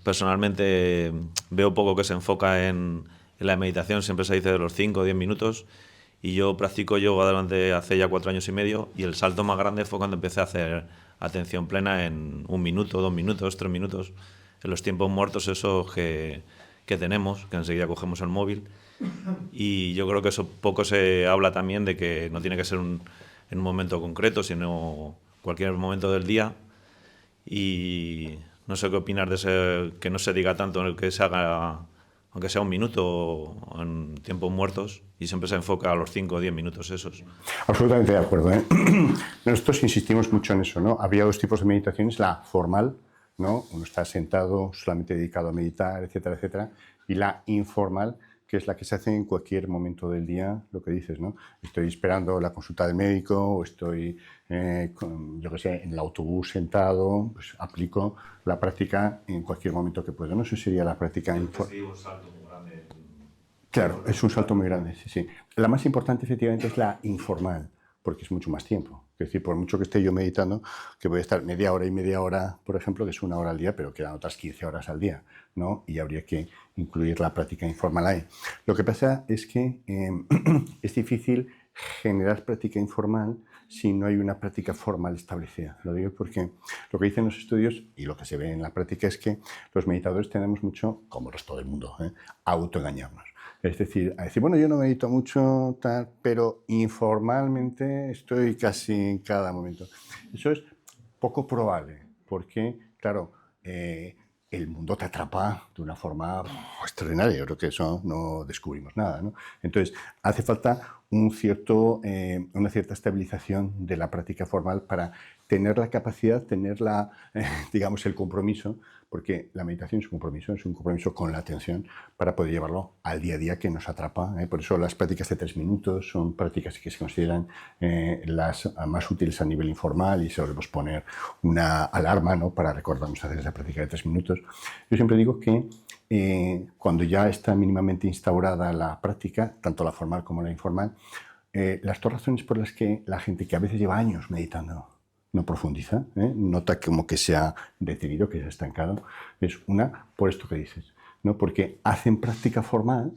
Personalmente veo poco que se enfoca en la meditación, siempre se dice de los 5 o 10 minutos, y yo practico yoga hace ya 4 años y medio, y el salto más grande fue cuando empecé a hacer atención plena en 1 minuto, 2 minutos, 3 minutos, en los tiempos muertos esos que tenemos, que enseguida cogemos el móvil, y yo creo que eso poco se habla también de que no tiene que ser en un momento concreto, sino cualquier momento del día, y no sé qué opinar de que no se diga tanto en el que se haga, aunque sea 1 minuto en tiempos muertos, y siempre se enfoca a los 5 o 10 minutos esos. Absolutamente de acuerdo, ¿eh? Nosotros insistimos mucho en eso, ¿no? Habría 2 tipos de meditaciones, la formal, ¿no? Uno está sentado, solamente dedicado a meditar, etcétera, etcétera, y la informal, que es la que se hace en cualquier momento del día, lo que dices, ¿no? Estoy esperando la consulta del médico, o estoy, yo qué sé, en el autobús sentado, pues aplico la práctica en cualquier momento que puedo. No sé si sería la práctica informal. Claro, es un salto muy grande, sí, sí. La más importante, efectivamente, es la informal, porque es mucho más tiempo. Es decir, por mucho que esté yo meditando, que voy a estar media hora, por ejemplo, que es 1 hora al día, pero quedan otras 15 horas al día, ¿no? Y habría que incluir la práctica informal ahí. Lo que pasa es que es difícil generar práctica informal si no hay una práctica formal establecida. Lo digo porque lo que dicen los estudios y lo que se ve en la práctica es que los meditadores tenemos mucho, como el resto del mundo, a autoengañarnos. Es decir, a decir, bueno, yo no medito mucho, tal, pero informalmente estoy casi en cada momento. Eso es poco probable, porque, claro, el mundo te atrapa de una forma extraordinaria. Yo creo que eso no descubrimos nada, ¿no? Entonces, hace falta una cierta estabilización de la práctica formal para tener la capacidad, tener digamos, el compromiso, porque la meditación es un compromiso con la atención para poder llevarlo al día a día que nos atrapa. Por eso las prácticas de 3 minutos son prácticas que se consideran las más útiles a nivel informal, y solemos poner una alarma, ¿no?, para recordarnos hacer esa práctica de 3 minutos. Yo siempre digo que cuando ya está mínimamente instaurada la práctica, tanto la formal como la informal, las 2 razones por las que la gente que a veces lleva años meditando no profundiza, nota como que se ha detenido, que se ha estancado, es una, por esto que dices, ¿no? Porque hacen práctica formal,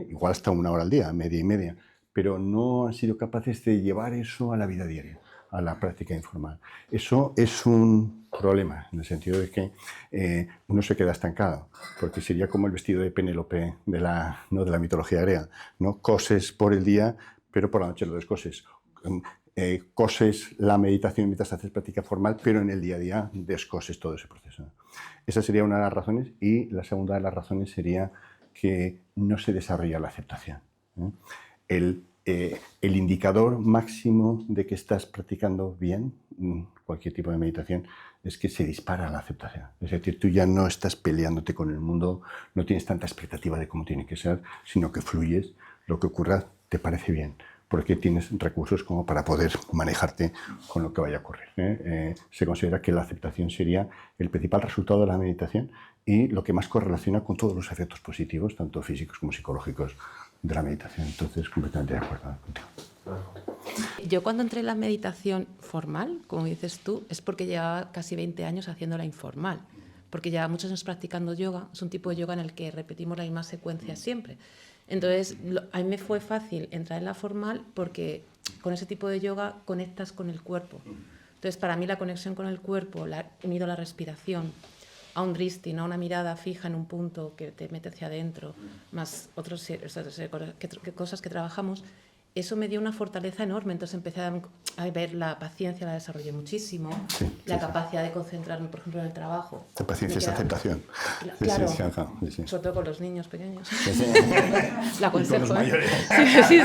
igual hasta 1 hora al día, media y media, pero no han sido capaces de llevar eso a la vida diaria, a la práctica informal. Eso es un problema, en el sentido de que uno se queda estancado, porque sería como el vestido de Penélope de la mitología griega, ¿no? Coses por el día, pero por la noche lo descoses. Coses la meditación mientras haces práctica formal, pero en el día a día descoses todo ese proceso. Esa sería una de las razones, y la segunda de las razones sería que no se desarrolla la aceptación. El indicador máximo de que estás practicando bien cualquier tipo de meditación es que se dispara la aceptación. Es decir, tú ya no estás peleándote con el mundo, no tienes tanta expectativa de cómo tiene que ser, sino que fluyes, lo que ocurra te parece bien, porque tienes recursos como para poder manejarte con lo que vaya a ocurrir. Se considera que la aceptación sería el principal resultado de la meditación y lo que más correlaciona con todos los efectos positivos, tanto físicos como psicológicos, de la meditación. Entonces, completamente de acuerdo contigo. Yo cuando entré en la meditación formal, como dices tú, es porque llevaba casi 20 años haciéndola informal, porque llevaba muchos años practicando yoga. Es un tipo de yoga en el que repetimos la misma secuencia siempre. Entonces, a mí me fue fácil entrar en la formal porque con ese tipo de yoga conectas con el cuerpo. Entonces, para mí la conexión con el cuerpo, unido a la respiración, a un drishti, ¿no?, una mirada fija en un punto que te mete hacia adentro, más otras cosas que trabajamos, eso me dio una fortaleza enorme. Entonces empecé a ver la paciencia, la desarrollé muchísimo, la capacidad de concentrarme, por ejemplo, en el trabajo. La paciencia es aceptación. Claro, Sí. sobre todo con los niños pequeños. Sí. La aconsejo. Con los mayores. Sí.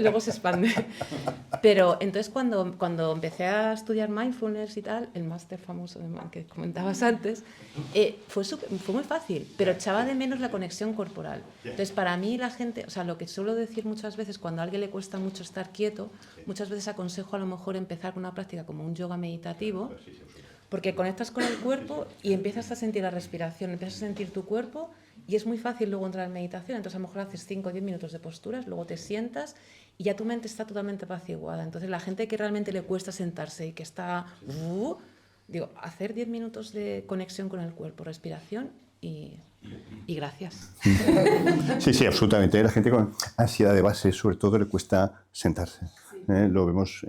Luego se expande. Pero entonces cuando empecé a estudiar mindfulness y tal, el máster famoso que comentabas antes, fue muy fácil, pero echaba de menos la conexión corporal. Entonces, para mí la gente, o sea, lo que suelo decir muchas veces, cuando a alguien le cuesta mucho estar quieto, muchas veces aconsejo a lo mejor empezar con una práctica como un yoga meditativo, porque conectas con el cuerpo y empiezas a sentir la respiración, empiezas a sentir tu cuerpo y es muy fácil luego entrar en meditación. Entonces, a lo mejor haces 5 o 10 minutos de posturas, luego te sientas y ya tu mente está totalmente apaciguada. Entonces, la gente que realmente le cuesta sentarse y que está... hacer 10 minutos de conexión con el cuerpo, respiración y gracias. Sí, absolutamente. La gente con ansiedad de base, sobre todo, le cuesta sentarse. Lo vemos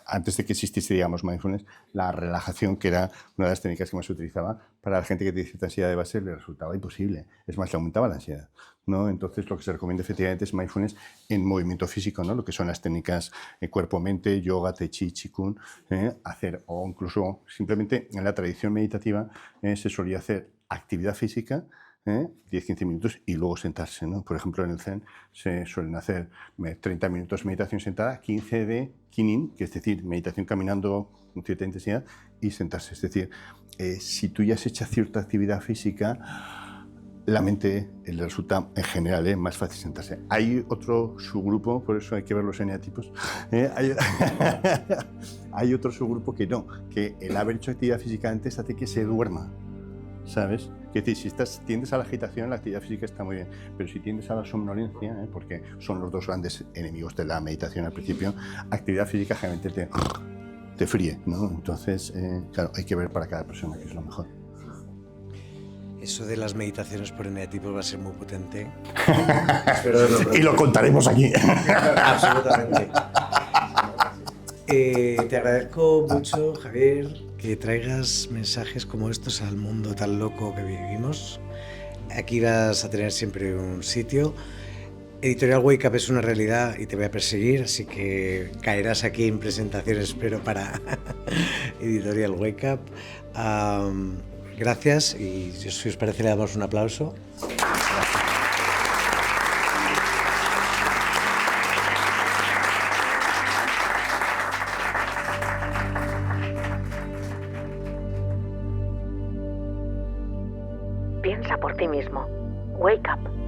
antes de que existiese, digamos, mindfulness, la relajación, que era una de las técnicas que más se utilizaba, para la gente que tiene cierta ansiedad de base le resultaba imposible. Es más, le aumentaba la ansiedad, ¿no? Entonces, lo que se recomienda efectivamente es mindfulness en movimiento físico, ¿no? Lo que son las técnicas cuerpo-mente, yoga, tai chi, qigong, hacer, o incluso simplemente en la tradición meditativa se solía hacer actividad física, 10-15 minutos y luego sentarse, ¿no? Por ejemplo, en el Zen se suelen hacer 30 minutos de meditación sentada, 15 de Qigong, que es decir, meditación caminando con cierta intensidad, y sentarse. Es decir, si tú ya has hecho cierta actividad física, la mente le resulta en general más fácil sentarse. Hay otro subgrupo, por eso hay que ver los eneatipos, hay otro subgrupo que no, que el haber hecho actividad física antes hace que se duerma, ¿sabes? Es decir, si tiendes a la agitación, la actividad física está muy bien, pero si tiendes a la somnolencia, porque son los dos grandes enemigos de la meditación al principio, actividad física generalmente te fríe, ¿no? Entonces, claro, hay que ver para cada persona qué es lo mejor. Eso de las meditaciones por eneatipos va a ser muy potente. Y lo contaremos aquí. Absolutamente. Te agradezco mucho, Javier, que traigas mensajes como estos al mundo tan loco que vivimos. Aquí vas a tener siempre un sitio. Editorial Wake Up es una realidad y te voy a perseguir, así que caerás aquí en presentaciones, espero, para Editorial Wake Up. Gracias y si os parece le damos un aplauso. Piensa por ti mismo. Wake Up.